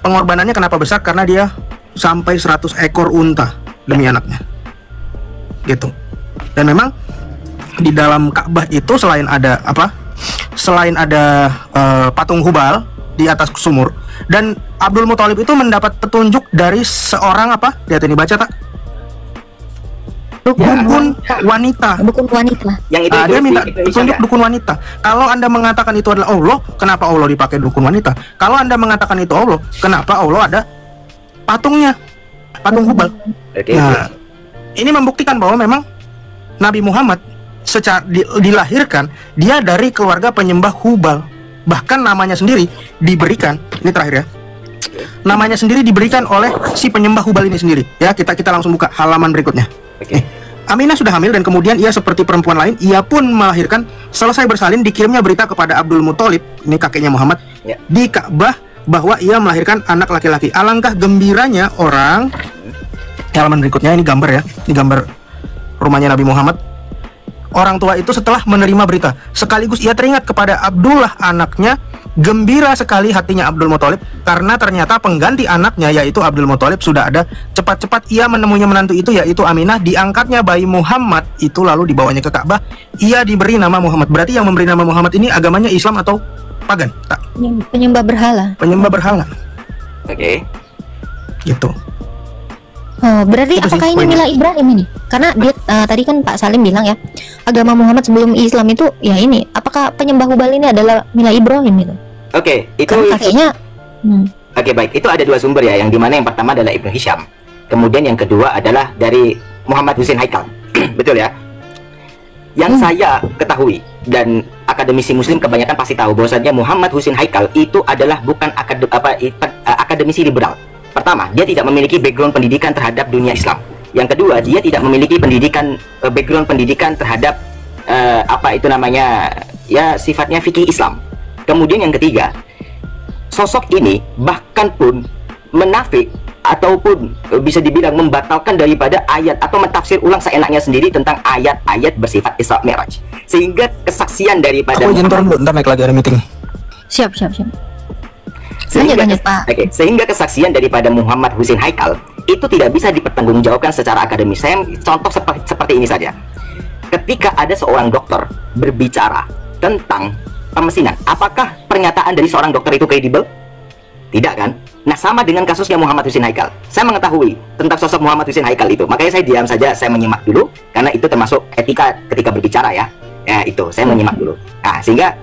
pengorbanannya kenapa besar? Karena dia sampai 100 ekor unta demi anaknya. Gitu. Dan memang di dalam Ka'bah itu selain ada patung Hubal di atas sumur, dan Abdul Muthalib itu mendapat petunjuk dari seorang lihat ini, baca tak? Dukun wanita. Dukun wanita. Yang itu dia minta Indonesia, petunjuk ya? dukun wanita. Kalau Anda mengatakan itu adalah Allah, kenapa Allah dipakai dukun wanita? Kalau Anda mengatakan itu Allah, kenapa Allah ada patungnya, patung Hubal? Nah, ini membuktikan bahwa memang Nabi Muhammad secara dilahirkan dia dari keluarga penyembah Hubal. Bahkan namanya sendiri diberikan, ini terakhir ya, namanya sendiri diberikan oleh si penyembah Hubal ini sendiri. Ya, kita langsung buka halaman berikutnya. Aminah sudah hamil dan kemudian ia seperti perempuan lain, ia pun melahirkan. Selesai bersalin, dikirimnya berita kepada Abdul Muthalib, ini kakeknya Muhammad, di Ka'bah bahwa ia melahirkan anak laki-laki. Alangkah gembiranya orang. Halaman berikutnya ini gambar ya, ini gambar rumahnya Nabi Muhammad. Orang tua itu setelah menerima berita, sekaligus ia teringat kepada Abdullah anaknya. Gembira sekali hatinya Abdul Muthalib karena ternyata pengganti anaknya yaitu Abdul Muthalib sudah ada. Cepat-cepat ia menemuinya menantu itu yaitu Aminah. Diangkatnya bayi Muhammad itu lalu dibawanya ke Ka'bah. Ia diberi nama Muhammad. Berarti yang memberi nama Muhammad ini agamanya Islam atau pagan? Tak. Penyembah berhala. Penyembah berhala. Oke. Gitu. Oh, berarti Itu apakah sih ini poinnya. Mila Ibrahim ini? Karena dia tadi kan Pak Salim bilang ya, agama Muhammad sebelum Islam itu ya ini. Apakah penyembah Hubal ini adalah Mila Ibrahim itu? Oke, itu Karena kakeknya Oke, baik. Itu ada 2 sumber ya, yang dimana yang pertama adalah Ibnu Hisham, kemudian yang kedua adalah dari Muhammad Hussein Haikal. Betul ya? Yang saya ketahui dan akademisi muslim kebanyakan pasti tahu bahwasanya Muhammad Husin Haikal itu adalah bukan akademisi liberal. Pertama, dia tidak memiliki background pendidikan terhadap dunia Islam. Yang kedua, dia tidak memiliki background pendidikan terhadap ya sifatnya fikih Islam. Kemudian yang ketiga, sosok ini bahkan pun menafik ataupun bisa dibilang membatalkan daripada ayat atau mentafsir ulang seenaknya sendiri tentang ayat-ayat bersifat Isra Mi'raj. Sehingga kesaksian daripada ntar naik lagi ada meeting. Siap. Sehingga, sehingga kesaksian daripada Muhammad Husin Haikal itu tidak bisa dipertanggungjawabkan secara akademis. Saya contoh seperti ini saja. Ketika ada seorang dokter berbicara tentang pemesinan, apakah pernyataan dari seorang dokter itu kredibel? Tidak kan? Nah, sama dengan kasusnya Muhammad Husin Haikal. Saya mengetahui tentang sosok Muhammad Husin Haikal itu, makanya saya diam saja, saya menyimak dulu, karena itu termasuk etika ketika berbicara ya. Ya itu, saya menyimak dulu. Nah, sehingga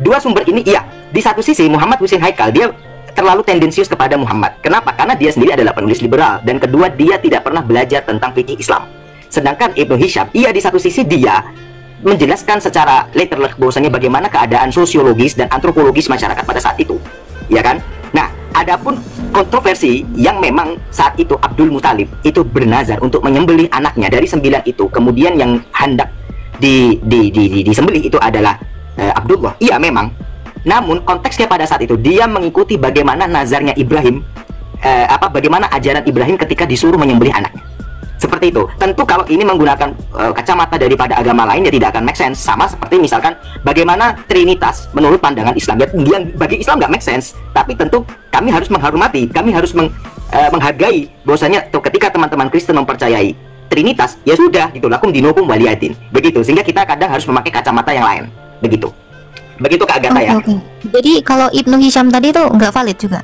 dua sumber ini iya. Di satu sisi Muhammad Husin Haikal dia terlalu tendensius kepada Muhammad. Kenapa? Karena dia sendiri adalah penulis liberal, dan kedua dia tidak pernah belajar tentang fikih Islam. Sedangkan Ibnu Hisham, iya di satu sisi dia menjelaskan secara letterlek bahwasanya bagaimana keadaan sosiologis dan antropologis masyarakat pada saat itu, ya kan? Nah, adapun kontroversi yang memang saat itu Abdul Muthalib itu bernazar untuk menyembelih anaknya dari 9 itu, kemudian yang hendak disembelih itu adalah Abdullah. Iya memang. Namun konteksnya pada saat itu dia mengikuti bagaimana nazarnya Ibrahim, bagaimana ajaran Ibrahim ketika disuruh menyembelih anaknya. Seperti itu. Tentu kalau ini menggunakan kacamata daripada agama lain ya tidak akan make sense. Sama seperti misalkan bagaimana Trinitas menurut pandangan Islam, yang bagi Islam nggak make sense. Tapi tentu kami harus menghormati, kami harus menghargai bahwasanya ketika teman-teman Kristen mempercayai Trinitas, ya sudah gitu, lakum dinukum waliyadin. Begitu. Sehingga kita kadang harus memakai kacamata yang lain. Begitu Kak Agatha ya. Jadi kalau Ibnu Hisham tadi itu nggak valid juga?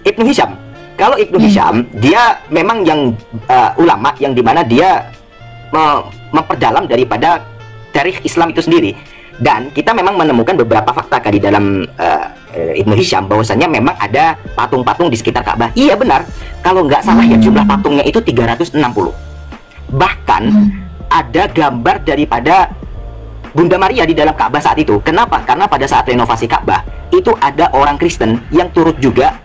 Ibnu Hisham, kalau Ibnu Hisham dia memang yang ulama yang dimana dia memperdalam daripada tarikh Islam itu sendiri, dan kita memang menemukan beberapa fakta di dalam Ibnu Hisham bahwasanya memang ada patung-patung di sekitar Ka'bah. Iya benar, kalau nggak salah ya jumlah patungnya itu 360. Bahkan ada gambar daripada Bunda Maria di dalam Ka'bah saat itu. Kenapa? Karena pada saat renovasi Ka'bah itu ada orang Kristen yang turut juga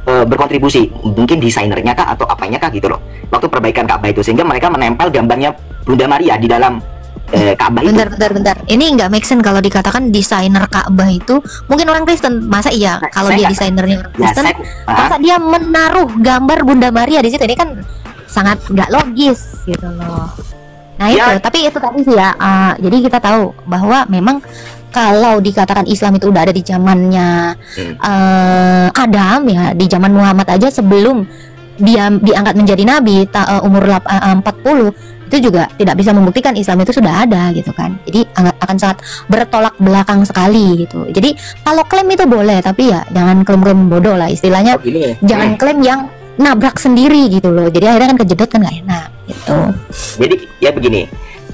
berkontribusi, mungkin desainernya kah atau apanya kah gitu loh, waktu perbaikan Ka'bah itu, sehingga mereka menempel gambarnya Bunda Maria di dalam Ka'bah itu. Bentar. Ini nggak make sense kalau dikatakan desainer Ka'bah itu mungkin orang Kristen. Masa iya kalau dia desainernya orang Kristen, masa dia menaruh gambar Bunda Maria di situ? Ini kan sangat nggak logis gitu loh. Nah itu, tapi itu tadi sih ya. Jadi kita tahu bahwa memang kalau dikatakan Islam itu udah ada di zamannya Adam ya, di zaman Muhammad aja sebelum dia diangkat menjadi nabi umur 40, itu juga tidak bisa membuktikan Islam itu sudah ada gitu kan. Jadi akan sangat bertolak belakang sekali gitu. Jadi kalau klaim itu boleh, tapi ya jangan klaim-klaim bodoh lah istilahnya. Jangan klaim yang nabrak sendiri gitu loh. Jadi akhirnya kan kejedot kan nggak enak gitu. Jadi ya begini,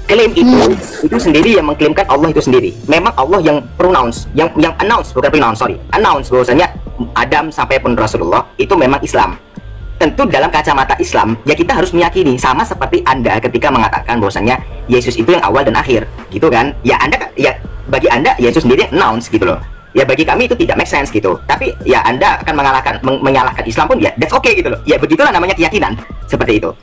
klaim itu sendiri yang mengklaimkan Allah itu sendiri. Memang Allah yang pronounce, yang announce, bukan pronounce, announce bahwasanya Adam sampai pun Rasulullah itu memang Islam. Tentu dalam kacamata Islam ya kita harus meyakini, sama seperti Anda ketika mengatakan bahwasanya Yesus itu yang awal dan akhir gitu kan. Ya Anda ya bagi Anda Yesus sendiri announce gitu loh. Ya bagi kami itu tidak make sense gitu. Tapi ya Anda akan menyalahkan Islam pun ya that's okay gitu loh. Ya begitulah namanya keyakinan seperti itu.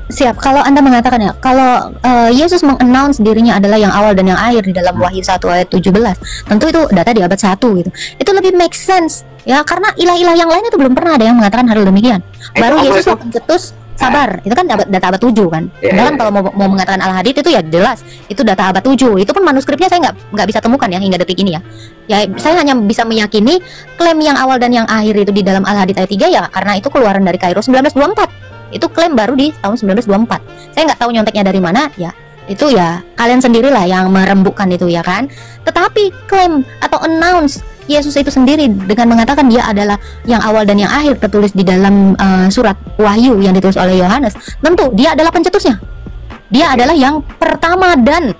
Siap. Kalau Anda mengatakan ya, kalau Yesus mengannounce dirinya adalah yang awal dan yang akhir di dalam Wahyu 1 ayat 17, tentu itu data di abad 1 gitu. Itu lebih make sense ya, karena ilah-ilah yang lain itu belum pernah ada yang mengatakan hal demikian. Baru Yesus yang pencetus sabar, itu kan data abad 7 kan. Padahal kalau mau mengatakan Al-Hadid itu ya jelas itu data abad 7. Itu pun manuskripnya saya nggak bisa temukan ya hingga detik ini ya. Ya saya hanya bisa meyakini klaim yang awal dan yang akhir itu di dalam Al-Hadid ayat 3 ya karena itu keluaran dari Kairo 1924. Itu klaim baru di tahun 1924. Saya nggak tahu nyonteknya dari mana ya. Itu ya kalian sendirilah yang merembukkan itu ya kan. Tetapi klaim atau announce Yesus itu sendiri dengan mengatakan dia adalah yang awal dan yang akhir tertulis di dalam surat Wahyu yang ditulis oleh Yohanes, tentu dia adalah pencetusnya. Dia adalah yang pertama dan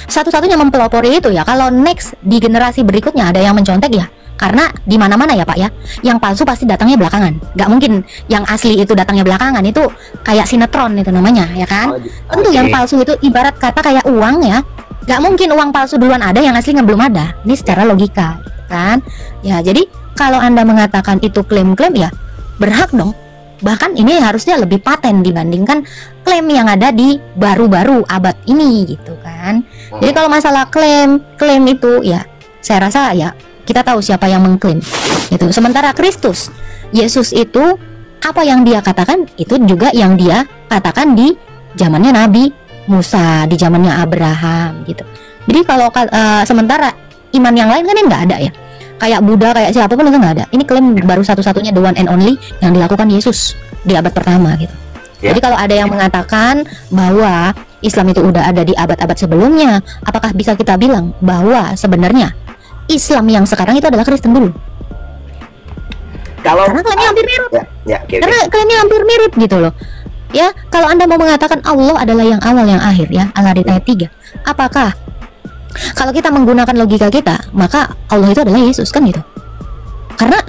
satu-satunya mempelopori itu ya. Kalau next di generasi berikutnya ada yang mencontek ya, karena di mana-mana ya Pak ya, yang palsu pasti datangnya belakangan. Nggak mungkin yang asli itu datangnya belakangan. Itu kayak sinetron itu namanya ya kan. Tentu yang palsu itu ibarat kata kayak uang ya. Nggak mungkin uang palsu duluan ada, yang asli belum ada. Ini secara logika, kan? Ya, jadi kalau Anda mengatakan itu klaim-klaim, ya berhak dong. Bahkan ini harusnya lebih paten dibandingkan klaim yang ada di baru-baru abad ini, gitu kan? Jadi kalau masalah klaim itu, ya saya rasa ya kita tahu siapa yang mengklaim. Itu. Sementara Kristus, Yesus itu apa yang dia katakan itu juga yang dia katakan di zamannya Nabi Musa, di zamannya Abraham, gitu. Jadi kalau sementara iman yang lain kan ini nggak ada ya, kayak Buddha, kayak siapapun itu nggak ada. Ini klaim baru satu-satunya, the one and only yang dilakukan Yesus di abad pertama, gitu. Jadi kalau ada yang mengatakan bahwa Islam itu udah ada di abad-abad sebelumnya, apakah bisa kita bilang bahwa sebenarnya Islam yang sekarang itu adalah Kristen dulu? Karena klaimnya hampir mirip. Karena klaimnya hampir mirip, gitu loh. Ya, kalau Anda mau mengatakan Allah adalah yang awal yang akhir, ya, Al-Hadid ayat 3. Apakah kalau kita menggunakan logika kita, maka Allah itu adalah Yesus, kan gitu? Karena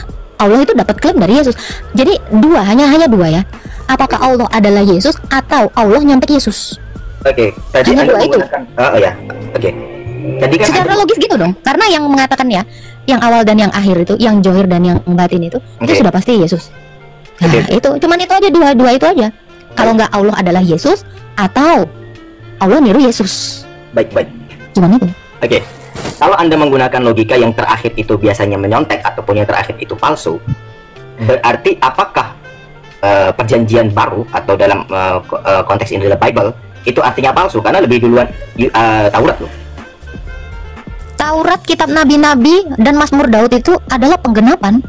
Allah itu dapat klaim dari Yesus. Jadi hanya dua ya. Apakah Allah adalah Yesus atau Allah nyontek Yesus? Oke, tadi hanya Anda dua itu. Oke. Tadi kan secara logis gitu dong. Karena yang mengatakan ya, yang awal dan yang akhir itu, yang zohir dan yang batin itu sudah pasti Yesus. Nah, itu cuman itu aja, dua itu aja. Kalau nggak Allah adalah Yesus atau Allah niru Yesus. Baik. Cuman itu. Oke. Kalau Anda menggunakan logika yang terakhir itu biasanya menyontek ataupun yang terakhir itu palsu, berarti apakah perjanjian baru atau dalam konteks ini dalam Bible itu artinya palsu karena lebih duluan Taurat loh. Taurat, kitab nabi-nabi dan Mazmur Daud itu adalah penggenapan.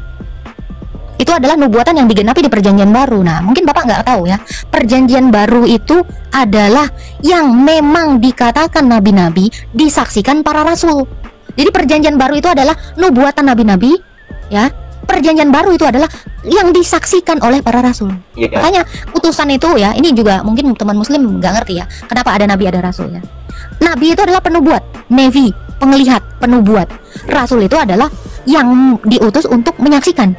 Itu adalah nubuatan yang digenapi di perjanjian baru. Nah, mungkin Bapak nggak tahu ya, perjanjian baru itu adalah yang memang dikatakan nabi-nabi, disaksikan para rasul. Jadi perjanjian baru itu adalah nubuatan nabi-nabi, ya. Perjanjian baru itu adalah yang disaksikan oleh para rasul. Makanya utusan itu ya, ini juga mungkin teman muslim nggak ngerti ya, kenapa ada nabi ada rasul ya. Nabi itu adalah penubuat, nevi, penglihat, penubuat. Rasul itu adalah yang diutus untuk menyaksikan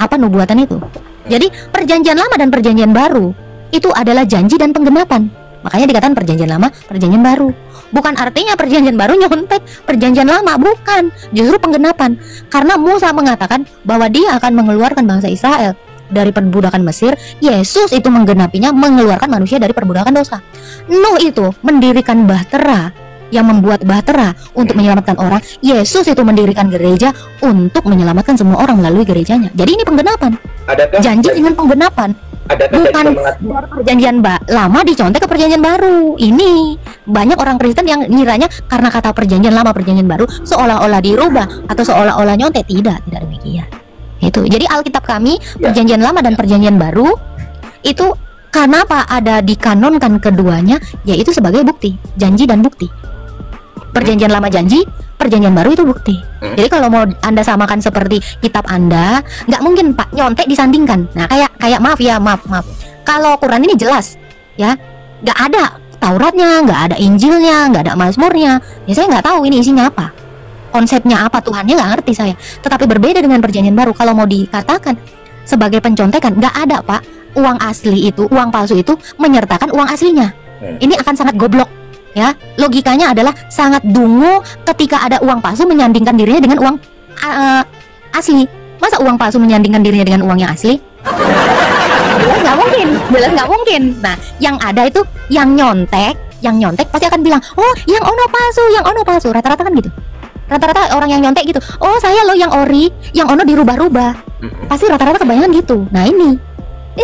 apa nubuatan itu. Jadi perjanjian lama dan perjanjian baru itu adalah janji dan penggenapan. Makanya dikatakan perjanjian lama, perjanjian baru. Bukan artinya perjanjian baru nyontek perjanjian lama, bukan. Justru penggenapan. Karena Musa mengatakan bahwa dia akan mengeluarkan bangsa Israel dari perbudakan Mesir. Yesus itu menggenapinya, mengeluarkan manusia dari perbudakan dosa. Nuh itu mendirikan bahtera, yang membuat bahtera untuk menyelamatkan orang. Yesus itu mendirikan gereja untuk menyelamatkan semua orang melalui gerejanya. Jadi ini penggenapan. Adakah janji dengan penggenapan? Bukan dari perjanjian lama dicontek ke perjanjian baru. Ini banyak orang Kristen yang ngiranya karena kata perjanjian lama perjanjian baru seolah-olah dirubah atau seolah-olah nyontek. Tidak demikian. Itu. Jadi Alkitab kami perjanjian lama dan perjanjian baru itu kenapa ada dikanonkan keduanya, yaitu sebagai bukti, janji dan bukti. Perjanjian lama janji, perjanjian baru itu bukti. Jadi kalau mau Anda samakan seperti kitab Anda, nggak mungkin Pak nyontek disandingkan. Nah kayak maaf. Kalau Quran ini jelas ya, nggak ada Tauratnya, nggak ada Injilnya, nggak ada Mazmurnya. Ya saya nggak tahu ini isinya apa, konsepnya apa, Tuhannya nggak ngerti saya. Tetapi berbeda dengan perjanjian baru. Kalau mau dikatakan sebagai pencontekan, nggak ada Pak. Uang asli itu, uang palsu itu menyertakan uang aslinya. Ini akan sangat goblok. Ya, logikanya adalah sangat dungu ketika ada uang palsu menyandingkan dirinya dengan uang asli. Masa uang palsu menyandingkan dirinya dengan uang yang asli? Jelas nggak mungkin. Nah, yang ada itu yang nyontek pasti akan bilang, oh yang ono palsu. Rata-rata kan gitu. Rata-rata orang yang nyontek gitu. Oh saya loh yang ori, yang ono dirubah-rubah. Pasti rata-rata kebanyakan gitu. Nah ini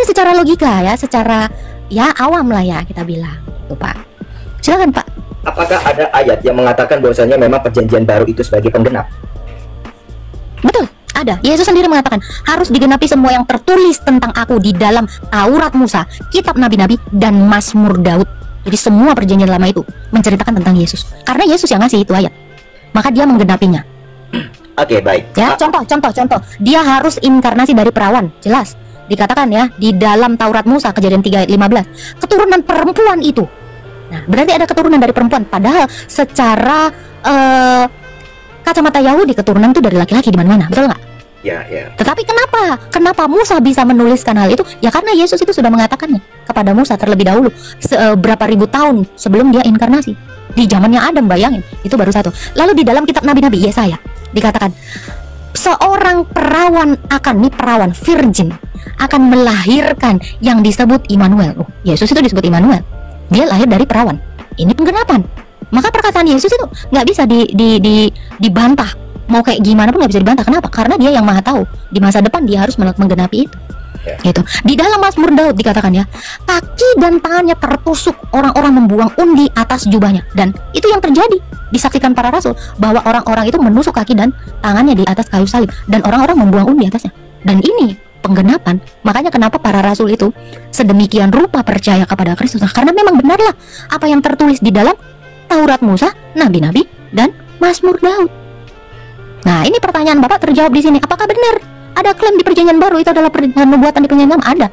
secara logika ya, secara ya awam lah ya kita bilang, tuh Pak. Silakan Pak. Apakah ada ayat yang mengatakan bahwasanya memang perjanjian baru itu sebagai penggenap? Betul, ada. Yesus sendiri mengatakan harus digenapi semua yang tertulis tentang aku di dalam Taurat Musa, kitab nabi-nabi dan Mazmur Daud. Jadi semua perjanjian lama itu menceritakan tentang Yesus. Karena Yesus yang ngasih itu ayat, maka dia menggenapinya. Oke, baik. Ya, contoh. Dia harus inkarnasi dari perawan, jelas. Dikatakan ya di dalam Taurat Musa, Kejadian 3 ayat 15, keturunan perempuan itu. Nah, berarti ada keturunan dari perempuan. Padahal secara kacamata Yahudi keturunan itu dari laki-laki di mana-mana, betul nggak? Ya, ya. Tetapi kenapa Musa bisa menuliskan hal itu? Ya karena Yesus itu sudah mengatakannya kepada Musa terlebih dahulu, berapa ribu tahun sebelum dia inkarnasi. Di zamannya Adam, bayangin, itu baru satu. Lalu di dalam kitab Nabi-Nabi Yesaya dikatakan seorang perawan virgin akan melahirkan yang disebut Immanuel. Yesus itu disebut Immanuel. Dia lahir dari perawan. Ini penggenapan. Maka perkataan Yesus itu nggak bisa dibantah. Mau kayak gimana pun nggak bisa dibantah. Kenapa? Karena dia yang maha tahu. Di masa depan dia harus menggenapi itu. Gitu. Di dalam Mazmur Daud dikatakan ya, kaki dan tangannya tertusuk, orang-orang membuang undi atas jubahnya. Dan itu yang terjadi, disaksikan para rasul, bahwa orang-orang itu menusuk kaki dan tangannya di atas kayu salib, dan orang-orang membuang undi atasnya. Dan ini penggenapan. Makanya kenapa para rasul itu sedemikian rupa percaya kepada Kristus, karena memang benarlah apa yang tertulis di dalam Taurat Musa, Nabi-Nabi, dan Mazmur Daud. Nah, ini pertanyaan Bapak terjawab di sini. Apakah benar ada klaim di Perjanjian Baru itu adalah nubuatan di Perjanjian Lama? Ada.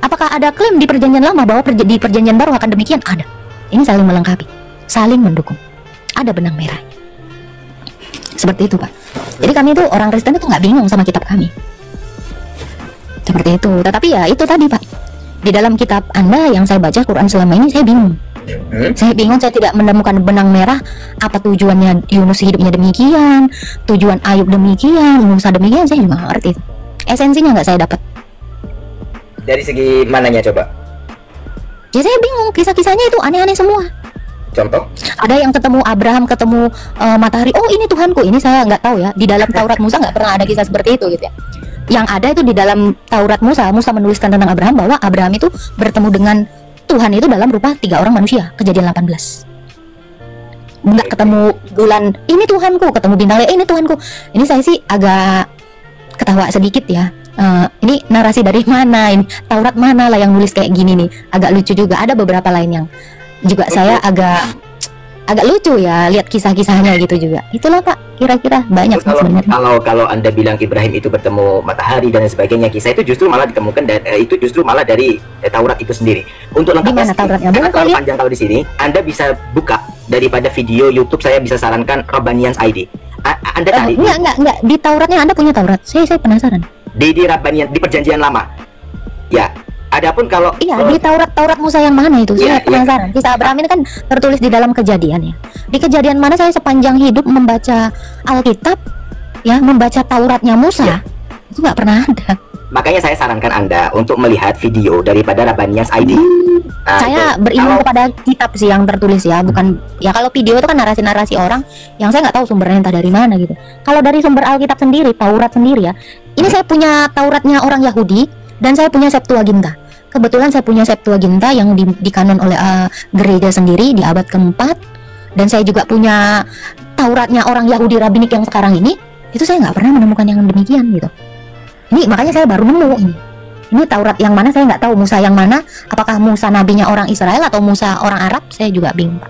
Apakah ada klaim di Perjanjian Lama bahwa di Perjanjian Baru akan demikian? Ada. Ini saling melengkapi, saling mendukung. Ada benang merahnya. Seperti itu, Pak. Jadi kami itu orang Kristen itu nggak bingung sama kitab kami. Seperti itu. Tetapi ya itu tadi, Pak. Di dalam kitab Anda yang saya baca Quran selama ini, saya bingung. Saya bingung, saya tidak menemukan benang merah. Apa tujuannya Yunus hidupnya demikian, tujuan Ayub demikian, Musa demikian, saya juga nggak ngerti. Esensinya nggak saya dapat. Dari segi mananya coba? Ya saya bingung, kisah-kisahnya itu aneh-aneh semua. Contoh? Ada yang ketemu Abraham, ketemu matahari. Oh ini Tuhanku, ini saya nggak tahu ya. Di dalam Taurat Musa nggak pernah ada kisah seperti itu gitu ya. Yang ada itu di dalam Taurat Musa menuliskan tentang Abraham, bahwa Abraham itu bertemu dengan Tuhan itu dalam rupa 3 orang manusia. Kejadian 18. Nggak ketemu bulan, ini Tuhanku, ketemu bintang, ini Tuhanku. Ini saya sih agak ketawa sedikit ya. Ini narasi dari mana? Ini Taurat mana lah yang nulis kayak gini nih? Agak lucu juga. Ada beberapa lain yang juga saya agak lucu ya, lihat kisah-kisahnya gitu juga. Itulah Pak, kira-kira banyak sebenarnya. Kalau Anda bilang Ibrahim itu bertemu matahari dan sebagainya, kisah itu justru malah ditemukan itu justru malah dari Taurat itu sendiri. Untuk lengkapnya, karena terlalu panjang kalau di sini, Anda bisa buka daripada video YouTube, saya bisa sarankan Rabbanians ID. Anda cari. Enggak, di Tauratnya Anda punya Taurat. Saya penasaran. Di Rabbanian, di Perjanjian Lama. Ya. Adapun kalau di Taurat Musa yang mana itu? Saya penasaran. Kisah Abraham ini kan tertulis di dalam Kejadian ya. Di Kejadian mana saya sepanjang hidup membaca Alkitab ya, membaca Tauratnya Musa, itu nggak pernah ada. Makanya saya sarankan Anda untuk melihat video daripada Rabbanians ID. Saya beriman kepada kitab sih yang tertulis ya, bukan ya. Kalau video itu kan narasi-narasi orang yang saya nggak tahu sumbernya entah dari mana gitu. Kalau dari sumber Alkitab sendiri, Taurat sendiri ya, ini saya punya Tauratnya orang Yahudi dan saya punya Septuaginta. Kebetulan saya punya Septuaginta yang dikanon oleh gereja sendiri di abad keempat, dan saya juga punya Tauratnya orang Yahudi Rabbinik yang sekarang ini. Itu saya nggak pernah menemukan yang demikian gitu. Ini makanya saya baru nemu ini. Ini Taurat yang mana saya nggak tahu, Musa yang mana. Apakah Musa nabinya orang Israel atau Musa orang Arab? Saya juga bingung, Pak.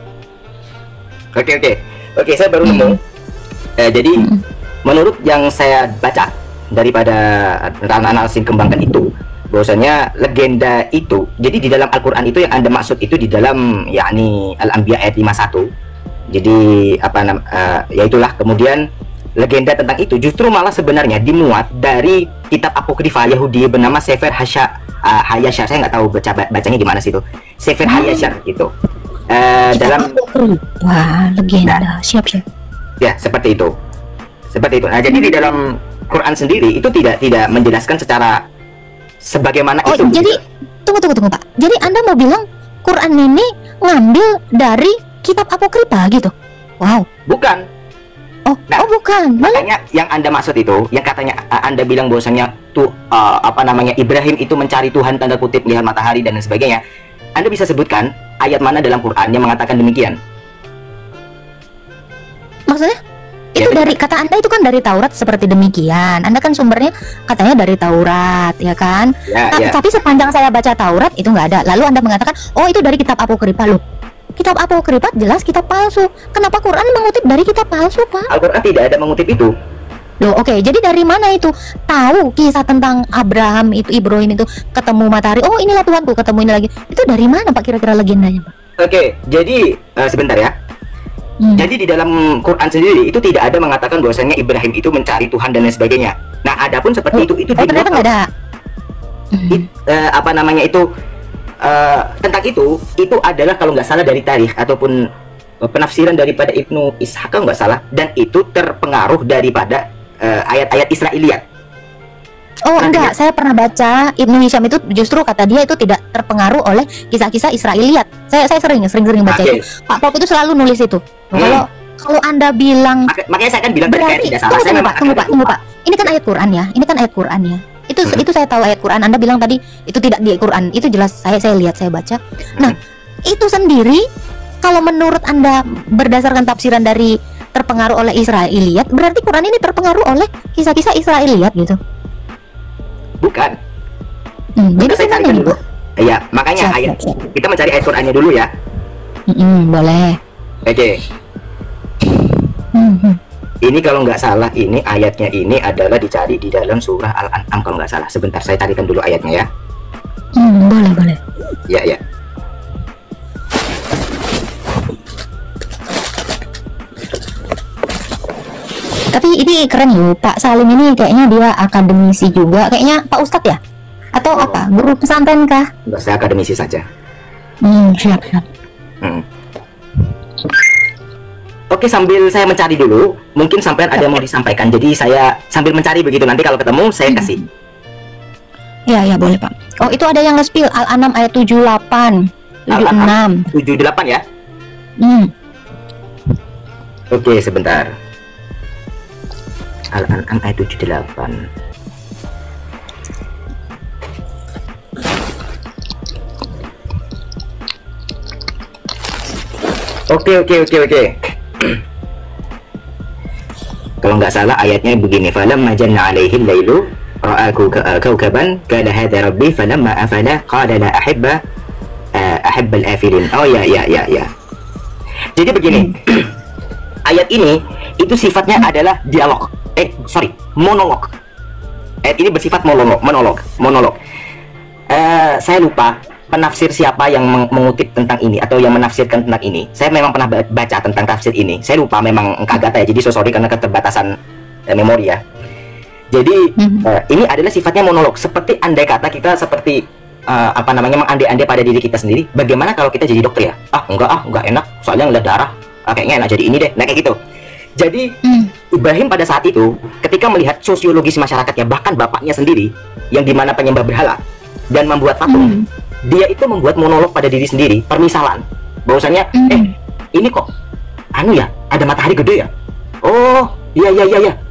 Oke, saya baru nemu. Jadi menurut yang saya baca daripada analisis kembangkan itu, bahwasanya legenda itu, jadi di dalam Al-Quran itu yang Anda maksud itu di dalam yakni Al-Anbiya ayat 51. Jadi ya itulah, kemudian legenda tentang itu justru malah sebenarnya dimuat dari kitab apokrifa Yahudi bernama Sefer Hayashar. Saya nggak tahu bacanya gimana sih itu, Sefer Hayashar gitu. Dalam legenda siap. Ya, seperti itu. Nah, jadi di dalam Quran sendiri itu tidak menjelaskan secara sebagaimana itu. Jadi tunggu Pak. Jadi Anda mau bilang Quran ini ngambil dari kitab apokrifa gitu? Wow. Bukan. Bukan. Makanya yang Anda maksud itu, yang katanya Anda bilang bahwasanya Ibrahim itu mencari Tuhan tanda kutip melihat matahari dan sebagainya. Anda bisa sebutkan ayat mana dalam Quran yang mengatakan demikian? Maksudnya? Itu dari kata Anda itu kan dari Taurat seperti demikian. Anda kan sumbernya katanya dari Taurat, ya kan? Tapi sepanjang saya baca Taurat itu nggak ada. Lalu Anda mengatakan, oh itu dari kitab apokrifa. Loh, kitab apokrifa jelas kitab palsu. Kenapa Quran mengutip dari kitab palsu, Pak? Al-Quran tidak ada mengutip itu. Loh, oke. Jadi dari mana itu tahu kisah tentang Ibrahim itu ketemu matahari? Oh inilah Tuhanku, ketemu ini lagi. Itu dari mana Pak kira-kira legendanya, Pak? Oke, jadi sebentar ya. Jadi di dalam Quran sendiri itu tidak ada mengatakan bahwasanya Ibrahim itu mencari Tuhan dan lain sebagainya. Nah, adapun seperti itu di ternyata nggak ada. Apa namanya itu tentang itu adalah kalau nggak salah dari tarikh ataupun penafsiran daripada Ibnu Ishaq kalau nggak salah, dan itu terpengaruh daripada ayat-ayat Israiliyat. Oh enggak, saya pernah baca Ibnu Hisham itu justru kata dia itu tidak terpengaruh oleh kisah-kisah Israiliyat. Saya sering baca itu. Pak Pop itu selalu nulis itu. Kalau Anda bilang, makanya saya kan bilang tadi tidak salah. Tunggu Pak. Ini kan ayat Quran ya. Itu saya tahu ayat Quran. Anda bilang tadi itu tidak di Quran. Itu jelas saya lihat, saya baca. Nah, itu sendiri kalau menurut Anda berdasarkan tafsiran dari terpengaruh oleh Israiliyat, berarti Quran ini terpengaruh oleh kisah-kisah Israiliyat gitu. Bukan. Jadi saya cari dulu. Ya, makanya siap. Kita mencari ayat Qurannya dulu ya. Boleh. Oke. Ini kalau nggak salah, ini ayatnya ini adalah dicari di dalam surah Al-An'am kalau nggak salah. Sebentar, saya carikan dulu ayatnya ya. Boleh. Ya. Tapi ini keren loh, Pak Salim ini kayaknya dia akademisi juga, kayaknya Pak Ustadz ya? Atau apa? Guru pesantren kah? Enggak, saya akademisi saja. Siap. Oke, sambil saya mencari dulu, mungkin sampean ada yang mau disampaikan. Jadi saya sambil mencari begitu, nanti kalau ketemu saya kasih. Ya boleh Pak. Oh, itu ada yang nge-spill Al-An'am ayat 78, 76. 78 ya? Oke, sebentar. Al-An'am ayat 78. Oke. Kalau nggak salah ayatnya begini, falamma janna alaihi lailu ra'a kawkaban qala hadha rabbi falamma afala qala la ahibbal afilin. Oh ya. Jadi begini. Ayat ini itu sifatnya adalah dialog. Monolog. Ayat ini bersifat monolog. Saya lupa penafsir siapa yang mengutip tentang ini atau yang menafsirkan tentang ini. Saya memang pernah baca tentang tafsir ini. Saya lupa, memang kagak ya. Jadi sorry karena keterbatasan memori ya. Jadi ini adalah sifatnya monolog. Seperti andai kata kita seperti mengandai-andai pada diri kita sendiri. Bagaimana kalau kita jadi dokter ya? Enggak enak. Soalnya ngeliat darah. Kayaknya enak jadi ini deh. Nah kayak gitu. Jadi Ibrahim pada saat itu ketika melihat sosiologis masyarakatnya, bahkan bapaknya sendiri yang dimana penyembah berhala dan membuat patung, dia itu membuat monolog pada diri sendiri, permisalan bahwasanya ini kok ada matahari gede ya, oh iya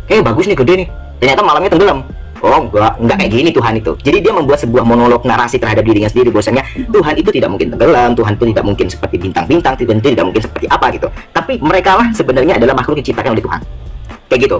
kayak bagus nih, gede nih, ternyata malamnya tenggelam. Oh enggak kayak gini Tuhan itu. Jadi dia membuat sebuah monolog narasi terhadap dirinya sendiri, bahwasanya Tuhan itu tidak mungkin tenggelam, Tuhan itu tidak mungkin seperti bintang-bintang, tidak mungkin seperti apa gitu. Tapi mereka lah sebenarnya adalah makhluk yang diciptakan oleh Tuhan. Kayak gitu.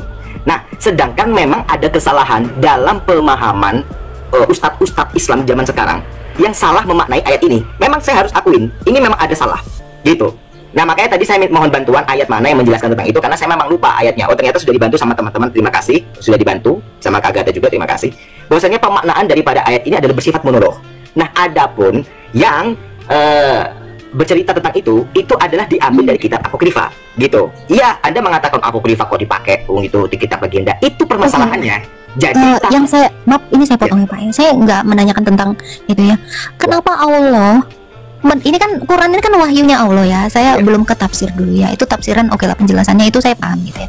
Nah, sedangkan memang ada kesalahan dalam pemahaman ustadz-ustadz Islam zaman sekarang yang salah memaknai ayat ini. Memang saya harus akuin, ini memang ada salah gitu. Nah, makanya tadi saya mohon bantuan ayat mana yang menjelaskan tentang itu, karena saya memang lupa ayatnya. Oh, ternyata sudah dibantu sama teman-teman, terima kasih. Sudah dibantu sama Kak Agatha juga, terima kasih. Bahwasanya pemaknaan daripada ayat ini adalah bersifat monolog. Nah, adapun yang bercerita tentang itu adalah diambil dari kitab Apokrifa gitu. Iya, Anda mengatakan Apokrifa kok dipakai gitu di kitab legenda. Itu permasalahannya. Jadi yang saya, maaf ini saya potong ya Pak. Saya nggak menanyakan tentang itu ya. Kenapa Allah ini kan Quran ini kan wahyunya Allah ya. Saya belum ke tafsir dulu ya. Itu tafsiran oke lah, penjelasannya itu saya paham gitu ya.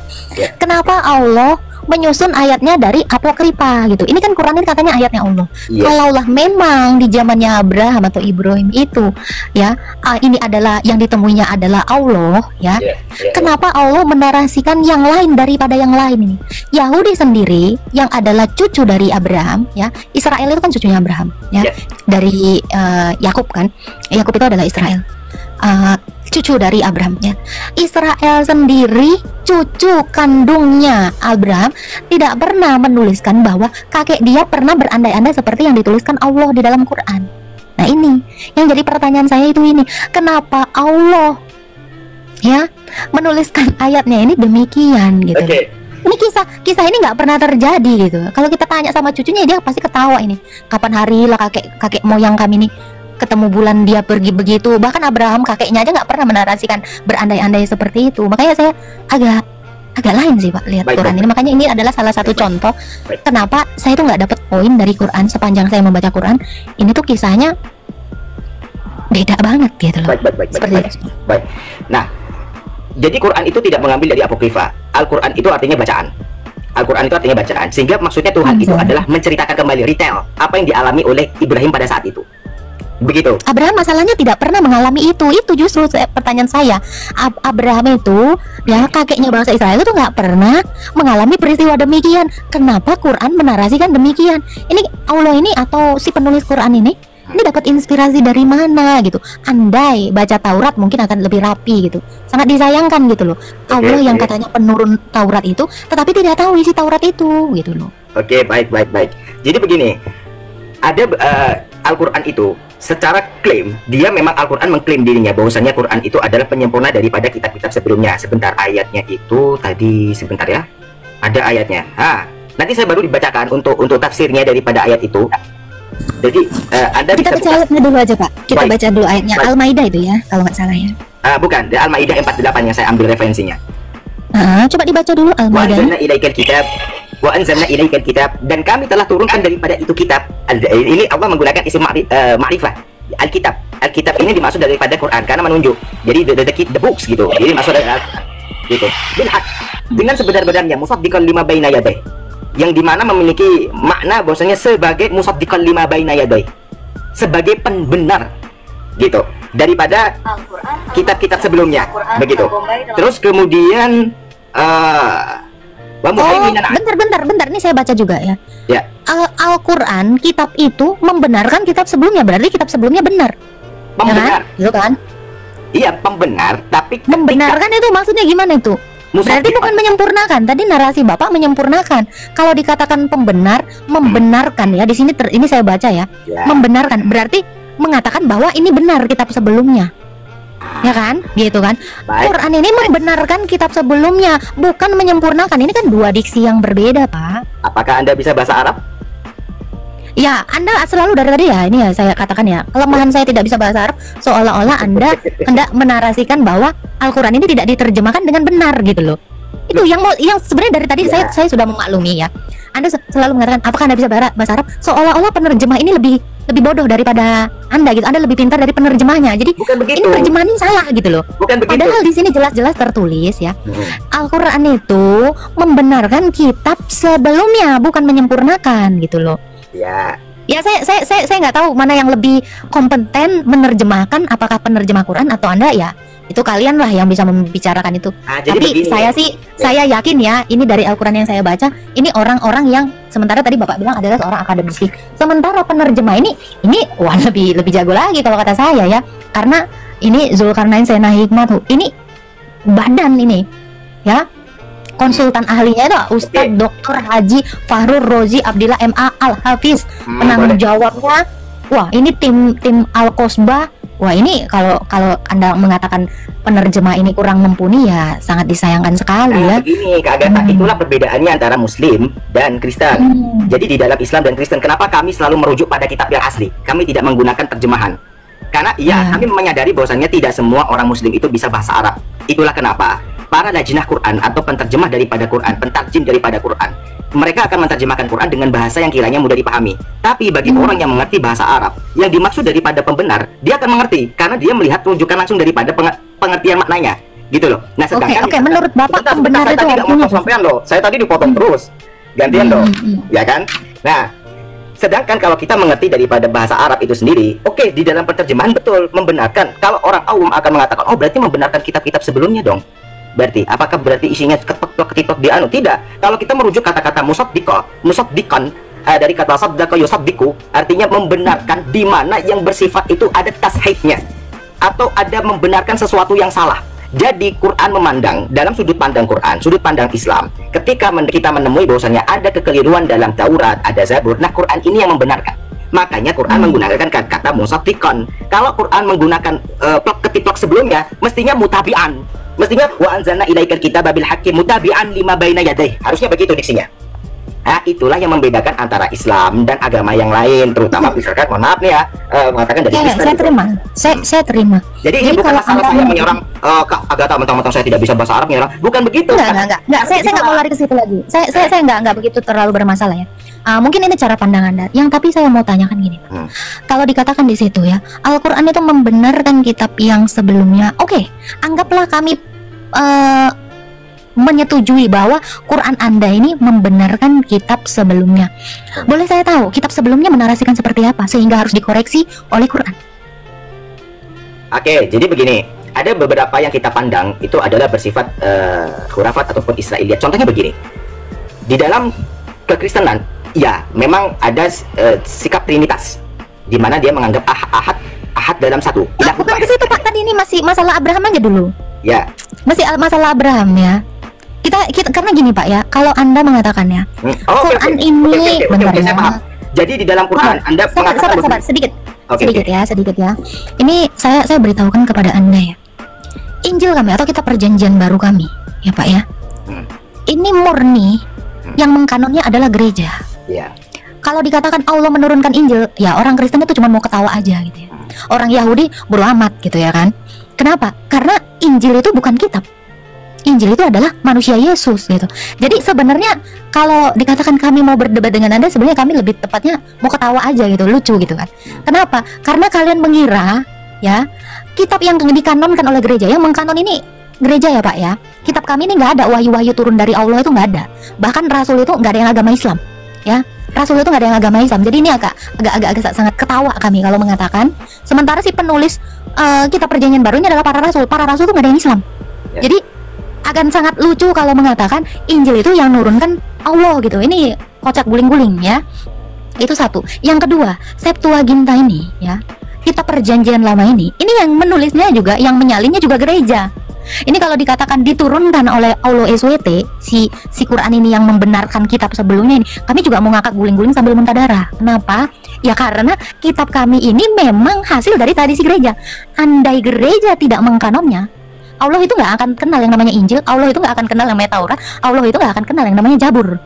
Kenapa Allah menyusun ayatnya dari Apokrifa gitu? Ini kan Quran ini katanya ayatnya Allah. Kalaulah memang di zamannya Abraham atau Ibrahim itu ya, ini adalah yang ditemuinya adalah Allah ya. Kenapa Allah menarasikan yang lain daripada yang lain ini? Yahudi sendiri yang adalah cucu dari Abraham ya. Israel itu kan cucunya Abraham ya. Dari Yakub kan. Yakub itu adalah Israel. Cucu dari Abraham ya. Israel sendiri cucu kandungnya Abraham tidak pernah menuliskan bahwa kakek dia pernah berandai-andai seperti yang dituliskan Allah di dalam Quran. Nah ini yang jadi pertanyaan saya itu ini, kenapa Allah ya menuliskan ayatnya ini demikian gitu. Ini kisah ini nggak pernah terjadi gitu. Kalau kita tanya sama cucunya dia pasti ketawa ini. Kapan hari lah kakek moyang kami nih ketemu bulan dia pergi begitu. Bahkan Abraham kakeknya aja nggak pernah menarasikan berandai-andai seperti itu. Makanya saya agak lain sih Pak lihat Baik, Quran baik. ini. Makanya ini adalah salah satu contoh Baik. kenapa saya tuh nggak dapat poin dari Quran sepanjang saya membaca Quran. Ini tuh kisahnya beda banget gitu loh. Baik. Seperti Baik. itu. Baik. Nah, jadi Quran itu tidak mengambil dari apokrifa. Al-Quran itu artinya bacaan. Al-Quran itu artinya bacaan. Sehingga maksudnya Tuhan itu adalah menceritakan kembali retail apa yang dialami oleh Ibrahim pada saat itu. Begitu. Abraham masalahnya tidak pernah mengalami itu justru pertanyaan saya. Abraham itu ya kakeknya bangsa Israel itu nggak pernah mengalami peristiwa demikian. Kenapa Quran menarasikan demikian? Ini Allah ini atau si penulis Quran ini dapat inspirasi dari mana gitu? Andai baca Taurat mungkin akan lebih rapi gitu. Sangat disayangkan gitu loh. Allah yang katanya penurun Taurat itu tetapi tidak tahu isi Taurat itu gitu loh. Oke, baik. Jadi begini, ada Al-Quran itu secara klaim, dia memang Al-Quran mengklaim dirinya bahwasanya Quran itu adalah penyempurna daripada kitab-kitab sebelumnya. Sebentar, ayatnya itu tadi, sebentar ya, ada ayatnya. Nanti saya baru dibacakan untuk tafsirnya daripada ayat itu. Jadi Anda Kita bisa baca ayatnya dulu aja Pak. Kita Baik. baca dulu ayatnya Baik. Al-Maidah itu ya, kalau nggak salah ya. bukan, di Al-Maidah 48 yang saya ambil referensinya. Coba dibaca dulu Wa Al-Maidah. anzalna ilaikal kitab wa anzalna ilaikal kitab, dan kami telah turunkan daripada itu kitab. Ini Allah menggunakan isim ma'rifah. Alkitab ini dimaksud daripada Quran karena menunjuk. Jadi the books gitu. Jadi maksud dari Al-Quran gitu. Bil haq, dengan sebenar-benarnya, musaddiqan lima baina yadayh, yang dimana memiliki makna bahwasanya sebagai musaddiqan lima baina yadayh, sebagai pembenar gitu daripada kitab-kitab sebelumnya begitu. Terus kemudian Bentar, ini saya baca juga ya. Ya. Al-Quran, kitab itu membenarkan kitab sebelumnya, berarti kitab sebelumnya benar. Pembenar. Gitu kan? Iya, pembenar, tapi ketika Membenarkan itu maksudnya gimana itu? Berarti bukan menyempurnakan. Tadi narasi Bapak menyempurnakan. Kalau dikatakan pembenar, membenarkan ya. Di sini ini saya baca ya. Ya. Membenarkan berarti mengatakan bahwa ini benar kitab sebelumnya. Ya kan? Gitu kan? Baik. Quran ini membenarkan kitab sebelumnya, bukan menyempurnakan. Ini kan dua diksi yang berbeda, Pak. Apakah Anda bisa bahasa Arab? Ya, Anda selalu dari tadi ya, ini ya saya katakan ya, kelemahan saya tidak bisa bahasa Arab, seolah-olah Anda hendak menarasikan bahwa Al-Quran ini tidak diterjemahkan dengan benar gitu loh. Itu yang sebenarnya dari tadi Ya. saya sudah memaklumi ya. Anda selalu mengatakan apakah Anda bisa bahasa Arab, seolah-olah penerjemah ini lebih bodoh daripada Anda gitu. Anda lebih pintar dari penerjemahnya. Jadi Bukan begitu. ini terjemahan ini salah gitu loh. Bukan begitu. Padahal di sini jelas-jelas tertulis ya. Al-Quran itu membenarkan kitab sebelumnya, bukan menyempurnakan gitu loh. Ya. Ya saya nggak tahu mana yang lebih kompeten menerjemahkan, apakah penerjemah Quran atau Anda ya. Itu kalian lah yang bisa membicarakan itu. Jadi Tapi begini, saya yakin ya, ini dari Al-Quran yang saya baca, ini orang-orang yang sementara tadi Bapak bilang adalah seorang akademisi. Sementara penerjemah ini wah lebih jago lagi kalau kata saya ya. Karena ini Zulkarnain Sena Hikmah, ini badan ini ya. Konsultan ahlinya itu Ustadz Dr. Haji Fahrur Rozi Abdillah MA Al-Hafiz. Penanggung jawabnya, wah ini tim Al-Qosbah. Wah ini kalau Anda mengatakan penerjemah ini kurang mumpuni ya sangat disayangkan sekali ya. Begini, Kak Agatha, itulah perbedaannya antara Muslim dan Kristen. Jadi di dalam Islam dan Kristen, kenapa kami selalu merujuk pada kitab yang asli? Kami tidak menggunakan terjemahan. Karena kami menyadari bahwasanya tidak semua orang Muslim itu bisa bahasa Arab. Itulah kenapa para lajnah Quran atau penterjemah daripada Quran, pentarjim daripada Quran, mereka akan menerjemahkan Quran dengan bahasa yang kiranya mudah dipahami. Tapi bagi orang yang mengerti bahasa Arab, yang dimaksud daripada pembenar, dia akan mengerti karena dia melihat rujukan langsung daripada pengertian maknanya, gitu loh. Nah, sedangkan Oke, menurut Bapak pembenar saya itu tadi nggak mau sampean loh. Saya tadi dipotong terus. Gantian loh. Ya kan? Nah, sedangkan kalau kita mengerti daripada bahasa Arab itu sendiri, oke, di dalam penerjemahan betul membenarkan. Kalau orang awam akan mengatakan, oh berarti membenarkan kitab-kitab sebelumnya dong. Berarti apakah berarti isinya ketok di anu? Tidak. Kalau kita merujuk kata-kata musaddiqan dari kata saddaqa yusaddiqu, artinya membenarkan, di mana yang bersifat itu ada tashihnya atau ada membenarkan sesuatu yang salah. Jadi Quran memandang dalam sudut pandang Quran, sudut pandang Islam, ketika kita menemui bahwasanya ada kekeliruan dalam Taurat, ada Zabur, nah Quran ini yang membenarkan. Makanya Quran menggunakan kata musaddiqan. Kalau Quran menggunakan ketiplok sebelumnya, mestinya mutabi'an. Mestinya wa anzalna ilaikal kitaba bil haqqi mutabi'an lima baina yadayh. Harusnya begitu diksinya. Nah, itulah yang membedakan antara Islam dan agama yang lain, terutama misalkan, mohon maaf nih ya, mengatakan dari Kristen. Saya gitu. terima, saya terima. Jadi ini bukan masalah saya menyerang agama mentang-mentang saya tidak bisa bahasa Arab menyerang, bukan begitu. Enggak. Saya nggak mau lari ke situ lagi. Saya nggak begitu terlalu bermasalah ya. Mungkin ini cara pandang Anda. Yang tapi saya mau tanyakan gini, Pak. Kalau dikatakan di situ ya, Al-Quran itu membenarkan kitab yang sebelumnya. Oke, anggaplah kami menyetujui bahwa Quran Anda ini membenarkan kitab sebelumnya. Boleh saya tahu kitab sebelumnya menarasikan seperti apa sehingga harus dikoreksi oleh Quran? Oke, jadi begini, ada beberapa yang kita pandang itu adalah bersifat khurafat ataupun Israiliyat. Contohnya begini, di dalam kekristenan, ya memang ada sikap trinitas, di mana dia menganggap ahad dalam satu. Bukan ke situ Pak, tadi ini masih masalah Abraham aja dulu. Ya. Masih masalah Abraham ya. Kita karena gini Pak ya, kalau Anda mengatakannya Quran ini bentar ya. Saya paham. Jadi di dalam Quran Anda mengatakan sabar, sedikit Okay. sedikit ya. Ini saya beritahukan kepada Anda ya. Injil kami atau kitab perjanjian baru kami, ya Pak ya. Ini murni yang mengkanonnya adalah gereja. Ya. Kalau dikatakan Allah menurunkan Injil, ya orang Kristen itu cuma mau ketawa aja gitu ya. Orang Yahudi bodo amat gitu ya kan. Kenapa? Karena Injil itu bukan kitab. Injil itu adalah manusia Yesus gitu. Jadi sebenarnya kalau dikatakan kami mau berdebat dengan Anda, sebenarnya kami lebih tepatnya mau ketawa aja gitu, lucu gitu kan. Kenapa? Karena kalian mengira ya kitab yang dikanonkan oleh gereja, yang mengkanon ini gereja ya Pak ya. Kitab kami ini nggak ada wahyu-wahyu turun dari Allah, itu nggak ada. Bahkan Rasul itu nggak ada yang agama Islam ya. Rasul itu nggak ada yang agama Islam. Jadi ini agak sangat ketawa kami kalau mengatakan. Sementara si penulis kitab perjanjian baru ini adalah para rasul. Para rasul itu nggak ada yang Islam. Jadi akan sangat lucu kalau mengatakan Injil itu yang nurunkan Allah gitu. Ini kocak guling-guling ya. Itu satu. Yang kedua, Septuaginta ini ya, kitab perjanjian lama ini yang menulisnya juga, yang menyalinnya juga gereja. Ini kalau dikatakan diturunkan oleh Allah SWT, si Quran ini yang membenarkan kitab sebelumnya ini, kami juga mau ngakak guling-guling sambil muntah darah. Kenapa? Ya karena kitab kami ini memang hasil dari tradisi gereja. Andai gereja tidak mengkanonnya, Allah itu nggak akan kenal yang namanya Injil, Allah itu nggak akan kenal yang namanya Taurat, Allah itu nggak akan kenal yang namanya Jabur,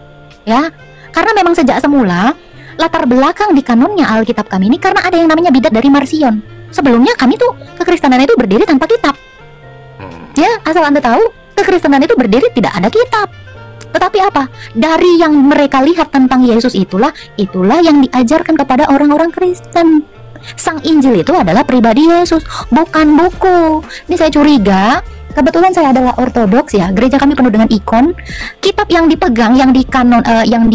ya. Karena memang sejak semula latar belakang di kanonnya Alkitab kami ini karena ada yang namanya bidat dari Marsion. Sebelumnya kami tuh kekristenan itu berdiri tanpa kitab, ya. Asal Anda tahu, kekristenan itu berdiri tidak ada kitab. Tetapi apa? Dari yang mereka lihat tentang Yesus itulah yang diajarkan kepada orang-orang Kristen. Sang Injil itu adalah pribadi Yesus, bukan buku. Ini saya curiga, kebetulan saya adalah ortodoks ya. Gereja kami penuh dengan ikon. Kitab yang dipegang, yang dikanon, yang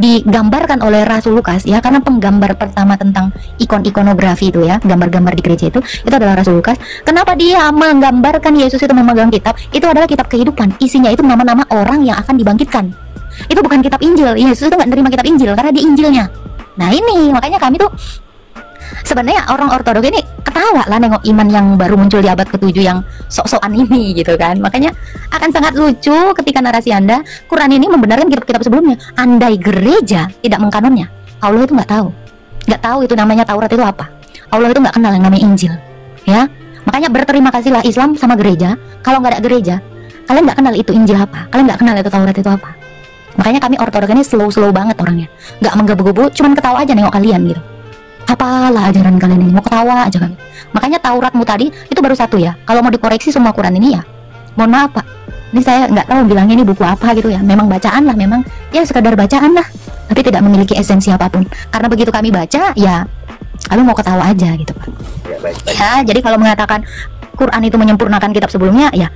digambarkan oleh Rasul Lukas ya, karena penggambar pertama tentang ikonografi itu ya, gambar-gambar di gereja itu adalah Rasul Lukas. Kenapa dia menggambarkan Yesus itu memegang kitab? Itu adalah kitab kehidupan. Isinya itu nama-nama orang yang akan dibangkitkan. Itu bukan kitab Injil. Yesus itu nggak nerima kitab Injil karena di Injilnya. Nah ini makanya kami tuh sebenarnya orang ortodoks ini ketawa lah nengok iman yang baru muncul di abad ke-7 yang sok-sokan ini gitu kan. Makanya akan sangat lucu ketika narasi Anda Quran ini membenarkan kitab-kitab sebelumnya. Andai gereja tidak mengkanonnya, Allah itu nggak tahu itu namanya Taurat itu apa. Allah itu nggak kenal yang namanya Injil ya. Makanya berterima kasihlah Islam sama gereja. Kalau nggak ada gereja, kalian nggak kenal itu Injil apa, kalian nggak kenal itu Taurat itu apa. Makanya kami ortodoks ini slow banget orangnya, nggak menggebu-gebu, cuman ketawa aja nengok kalian gitu. Apalah ajaran kalian ini, mau ketawa aja kan. Makanya Tauratmu tadi itu baru satu ya. Kalau mau dikoreksi semua Quran ini ya, mohon maaf Pak, ini saya nggak tahu bilangnya ini buku apa gitu ya. Memang bacaan lah, memang ya sekadar bacaan lah, tapi tidak memiliki esensi apapun. Karena begitu kami baca ya, kami mau ketawa aja gitu Pak. Ya, baik. Ya, jadi kalau mengatakan Quran itu menyempurnakan kitab sebelumnya ya,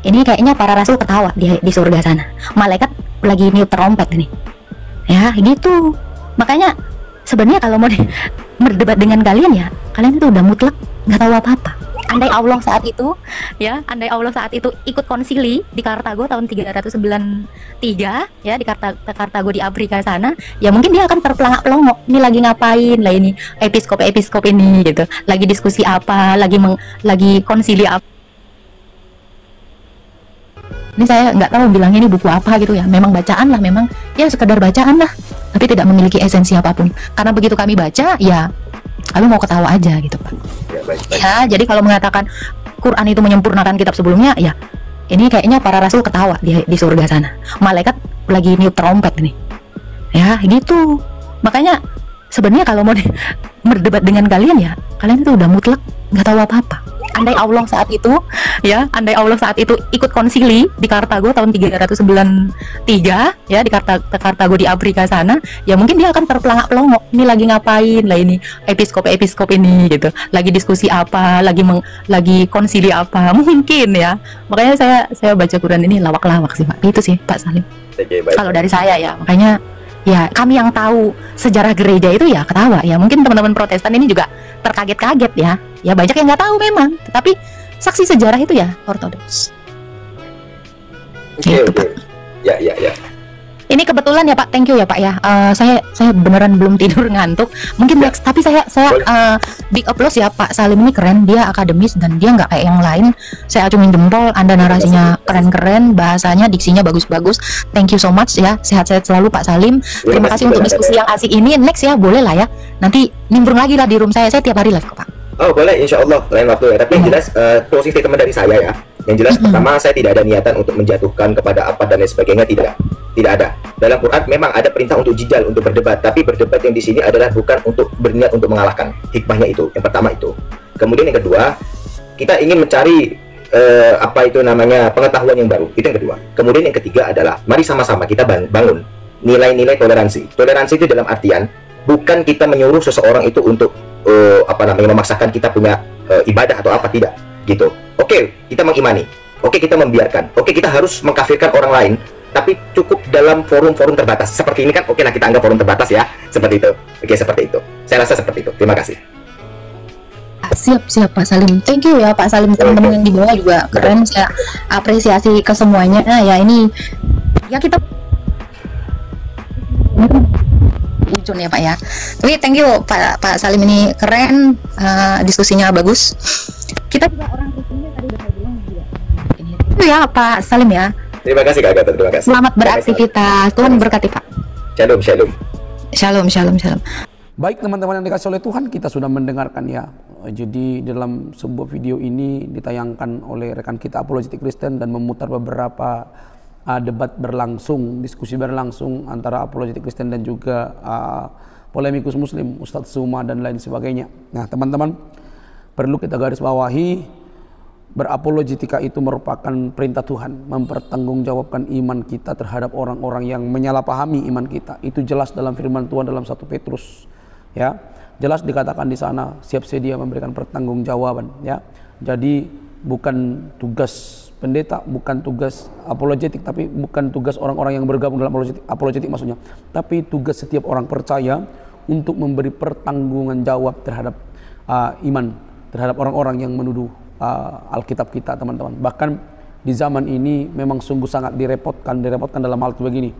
ini kayaknya para rasul ketawa di surga sana. Malaikat lagi niup trompet ini. Ya, gitu. Makanya sebenarnya kalau mau berdebat dengan kalian ya, kalian itu udah mutlak nggak tahu apa-apa. Andai Allah saat itu ikut konsili di Kartago tahun 393 ya, di Kartago di Afrika sana, ya mungkin dia akan terpelangak-pelongok, ini lagi ngapain lah ini episkop ini gitu, lagi diskusi apa, lagi konsili apa. Ini saya nggak tahu bilangnya ini buku apa gitu ya, memang bacaan lah, memang ya sekedar bacaan lah, tapi tidak memiliki esensi apapun. Karena begitu kami baca ya, kami mau ketawa aja gitu Pak. Ya, baik. Ya, jadi kalau mengatakan Quran itu menyempurnakan kitab sebelumnya ya, ini kayaknya para rasul ketawa di surga sana. Malaikat lagi niup trompet nih. Ya gitu. Makanya sebenarnya kalau mau berdebat dengan kalian ya, kalian itu udah mutlak nggak tahu apa-apa. Andai Allah saat itu ikut konsili di Kartago tahun 393 ya, di Kartago di Afrika sana, ya mungkin dia akan terpelangak-pelongok, ini lagi ngapain lah, ini episkop ini gitu, lagi diskusi apa, lagi konsili apa, mungkin ya. Makanya saya baca Quran ini lawak-lawak sih Pak, itu sih Pak Salim. Kalau dari saya ya, makanya ya kami yang tahu sejarah gereja itu ya ketawa ya. Mungkin teman-teman Protestan ini juga terkaget-kaget ya. Ya banyak yang nggak tahu memang, tetapi saksi sejarah itu ya Ortodoks. Gitu, Pak. Ya. Ini kebetulan ya Pak, thank you ya Pak ya. Saya beneran belum tidur, ngantuk. Mungkin next, tapi saya big applause ya Pak Salim, ini keren, dia akademis dan dia nggak kayak yang lain. Saya acumin jempol, Anda narasinya keren-keren, bahasanya, diksinya bagus-bagus. Thank you so much ya. Sehat-sehat selalu Pak Salim. Terima kasih untuk diskusi yang asik ini. Next ya, boleh lah ya. Nanti nimbrung lagi lah di room saya tiap hari live kok Pak. Oh boleh, insya Allah lain waktu ya. Tapi yang jelas closing statement dari saya ya. Yang jelas pertama, saya tidak ada niatan untuk menjatuhkan kepada apa dan lain sebagainya, tidak ada. Dalam Quran memang ada perintah untuk jidal, untuk berdebat, tapi berdebat yang di sini adalah bukan untuk berniat untuk mengalahkan. Hikmahnya itu, yang pertama itu. Kemudian yang kedua, kita ingin mencari pengetahuan yang baru. Itu yang kedua. Kemudian yang ketiga adalah mari sama-sama kita bangun nilai-nilai toleransi. Toleransi itu dalam artian bukan kita menyuruh seseorang itu untuk memaksakan kita punya ibadah atau apa, tidak gitu. Oke, kita mengimani. Oke, kita membiarkan. Oke, kita harus mengkafirkan orang lain, tapi cukup dalam forum-forum terbatas. Seperti ini kan, oke lah kita anggap forum terbatas ya. Seperti itu. Oke, seperti itu. Saya rasa seperti itu. Terima kasih. Siap Pak Salim. Thank you ya Pak Salim. Teman-teman yang di bawah juga keren. Saya apresiasi ke semuanya. Nah, ya ini ya kita ujung ya Pak ya. Tapi thank you Pak Salim, ini keren, diskusinya bagus. Kita juga orang Kristennya tadi udah saya bilang juga. Itu ya Pak Salim ya. Terima kasih Kak Gatot, terima kasih. Selamat beraktivitas. Tuhan berkati Pak. Shalom. Baik teman-teman yang dikasih oleh Tuhan, kita sudah mendengarkan ya. Jadi dalam sebuah video ini ditayangkan oleh rekan kita Apologetik Kristen dan memutar beberapa debat berlangsung, diskusi berlangsung antara Apologetik Kristen dan juga polemikus Muslim, Ustadz Suma dan lain sebagainya. Nah teman-teman, perlu kita garis bawahi, berapologetika itu merupakan perintah Tuhan, mempertanggungjawabkan iman kita terhadap orang-orang yang menyalahpahami iman kita. Itu jelas dalam firman Tuhan dalam 1 Petrus ya. Jelas dikatakan di sana, siap sedia memberikan pertanggungjawaban ya. Jadi bukan tugas pendeta, bukan tugas apologetik, tapi bukan tugas orang-orang yang bergabung dalam apologetik maksudnya, tapi tugas setiap orang percaya untuk memberi pertanggungan jawab terhadap iman, terhadap orang-orang yang menuduh Alkitab kita teman-teman. Bahkan di zaman ini memang sungguh sangat direpotkan dalam hal begini.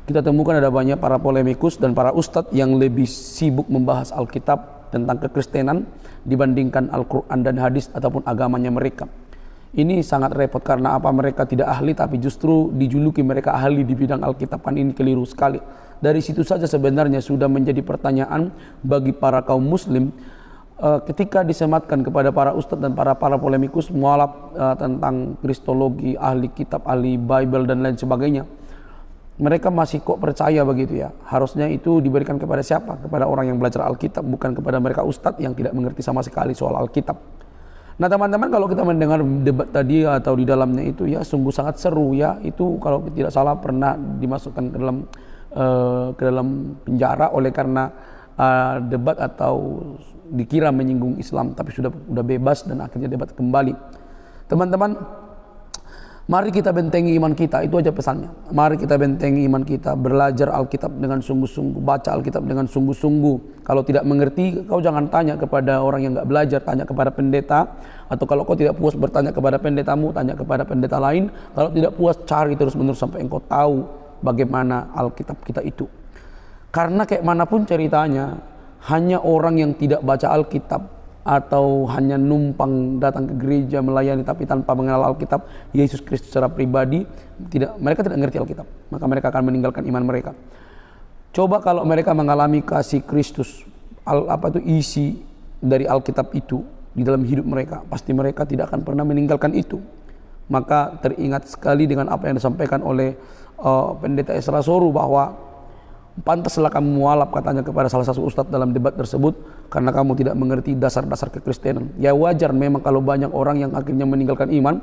Kita temukan ada banyak para polemikus dan para ustadz yang lebih sibuk membahas Alkitab tentang kekristenan dibandingkan Al-Quran dan hadis ataupun agamanya mereka. Ini sangat repot karena apa? Mereka tidak ahli tapi justru dijuluki mereka ahli di bidang Alkitab. Kan ini keliru sekali. Dari situ saja sebenarnya sudah menjadi pertanyaan bagi para kaum muslim ketika disematkan kepada para ustadz dan para polemikus mualaf tentang kristologi, ahli kitab, ahli Bible dan lain sebagainya. Mereka masih kok percaya begitu ya. Harusnya itu diberikan kepada siapa? Kepada orang yang belajar Alkitab, bukan kepada mereka ustadz yang tidak mengerti sama sekali soal Alkitab. Nah teman-teman, kalau kita mendengar debat tadi atau di dalamnya itu ya sungguh sangat seru ya. Itu kalau tidak salah pernah dimasukkan ke dalam penjara oleh karena debat atau dikira menyinggung Islam, tapi sudah bebas dan akhirnya debat kembali. Teman-teman, mari kita bentengi iman kita, itu aja pesannya. Mari kita bentengi iman kita, belajar Alkitab dengan sungguh-sungguh, baca Alkitab dengan sungguh-sungguh. Kalau tidak mengerti, kau jangan tanya kepada orang yang nggak belajar, tanya kepada pendeta. Atau kalau kau tidak puas bertanya kepada pendetamu, tanya kepada pendeta lain. Kalau tidak puas, cari terus-menerus sampai engkau tahu bagaimana Alkitab kita itu. Karena kayak manapun ceritanya, hanya orang yang tidak baca Alkitab atau hanya numpang datang ke gereja melayani tapi tanpa mengenal Alkitab, Yesus Kristus secara pribadi, mereka tidak mengerti Alkitab, maka mereka akan meninggalkan iman mereka. Coba kalau mereka mengalami kasih Kristus, isi dari Alkitab itu di dalam hidup mereka, pasti mereka tidak akan pernah meninggalkan itu. Maka teringat sekali dengan apa yang disampaikan oleh pendeta Esra Soru, bahwa Pantaslah kamu mualaf, katanya kepada salah satu ustadz dalam debat tersebut, karena kamu tidak mengerti dasar-dasar kekristenan. Ya wajar memang kalau banyak orang yang akhirnya meninggalkan iman,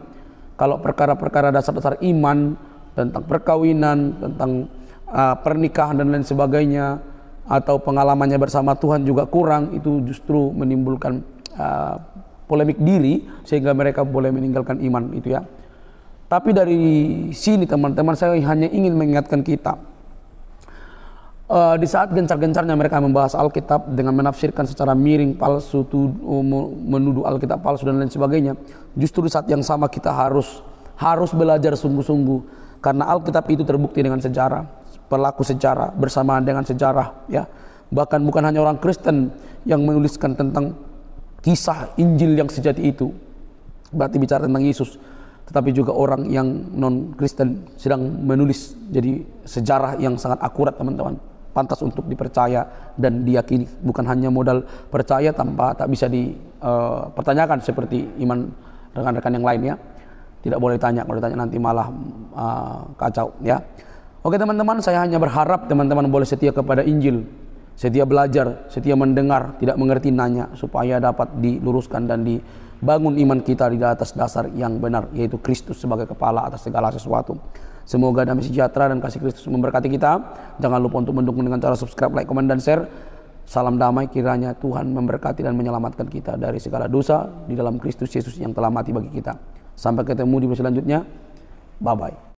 kalau perkara-perkara dasar-dasar iman, tentang perkawinan, tentang pernikahan dan lain sebagainya, atau pengalamannya bersama Tuhan juga kurang, itu justru menimbulkan polemik diri, sehingga mereka boleh meninggalkan iman itu ya. Tapi dari sini teman-teman, saya hanya ingin mengingatkan kita, di saat gencar-gencarnya mereka membahas Alkitab dengan menafsirkan secara miring, palsu, menuduh Alkitab palsu dan lain sebagainya, justru di saat yang sama kita harus belajar sungguh-sungguh, karena Alkitab itu terbukti dengan sejarah, berlaku sejarah, bersamaan dengan sejarah ya. Bahkan bukan hanya orang Kristen yang menuliskan tentang kisah Injil yang sejati itu, berarti bicara tentang Yesus, tetapi juga orang yang non-Kristen sedang menulis jadi sejarah yang sangat akurat teman-teman, pantas untuk dipercaya dan diyakini. Bukan hanya modal percaya tanpa tak bisa dipertanyakan seperti iman rekan-rekan yang lain ya. Tidak boleh tanya, kalau ditanya nanti malah kacau ya. Oke teman-teman, saya hanya berharap teman-teman boleh setia kepada Injil, setia belajar, setia mendengar, tidak mengerti nanya, supaya dapat diluruskan dan dibangun iman kita di atas dasar yang benar, yaitu Kristus sebagai kepala atas segala sesuatu. Semoga damai sejahtera dan kasih Kristus memberkati kita. Jangan lupa untuk mendukung dengan cara subscribe, like, komen, dan share. Salam damai, kiranya Tuhan memberkati dan menyelamatkan kita dari segala dosa di dalam Kristus Yesus yang telah mati bagi kita. Sampai ketemu di video selanjutnya. Bye-bye.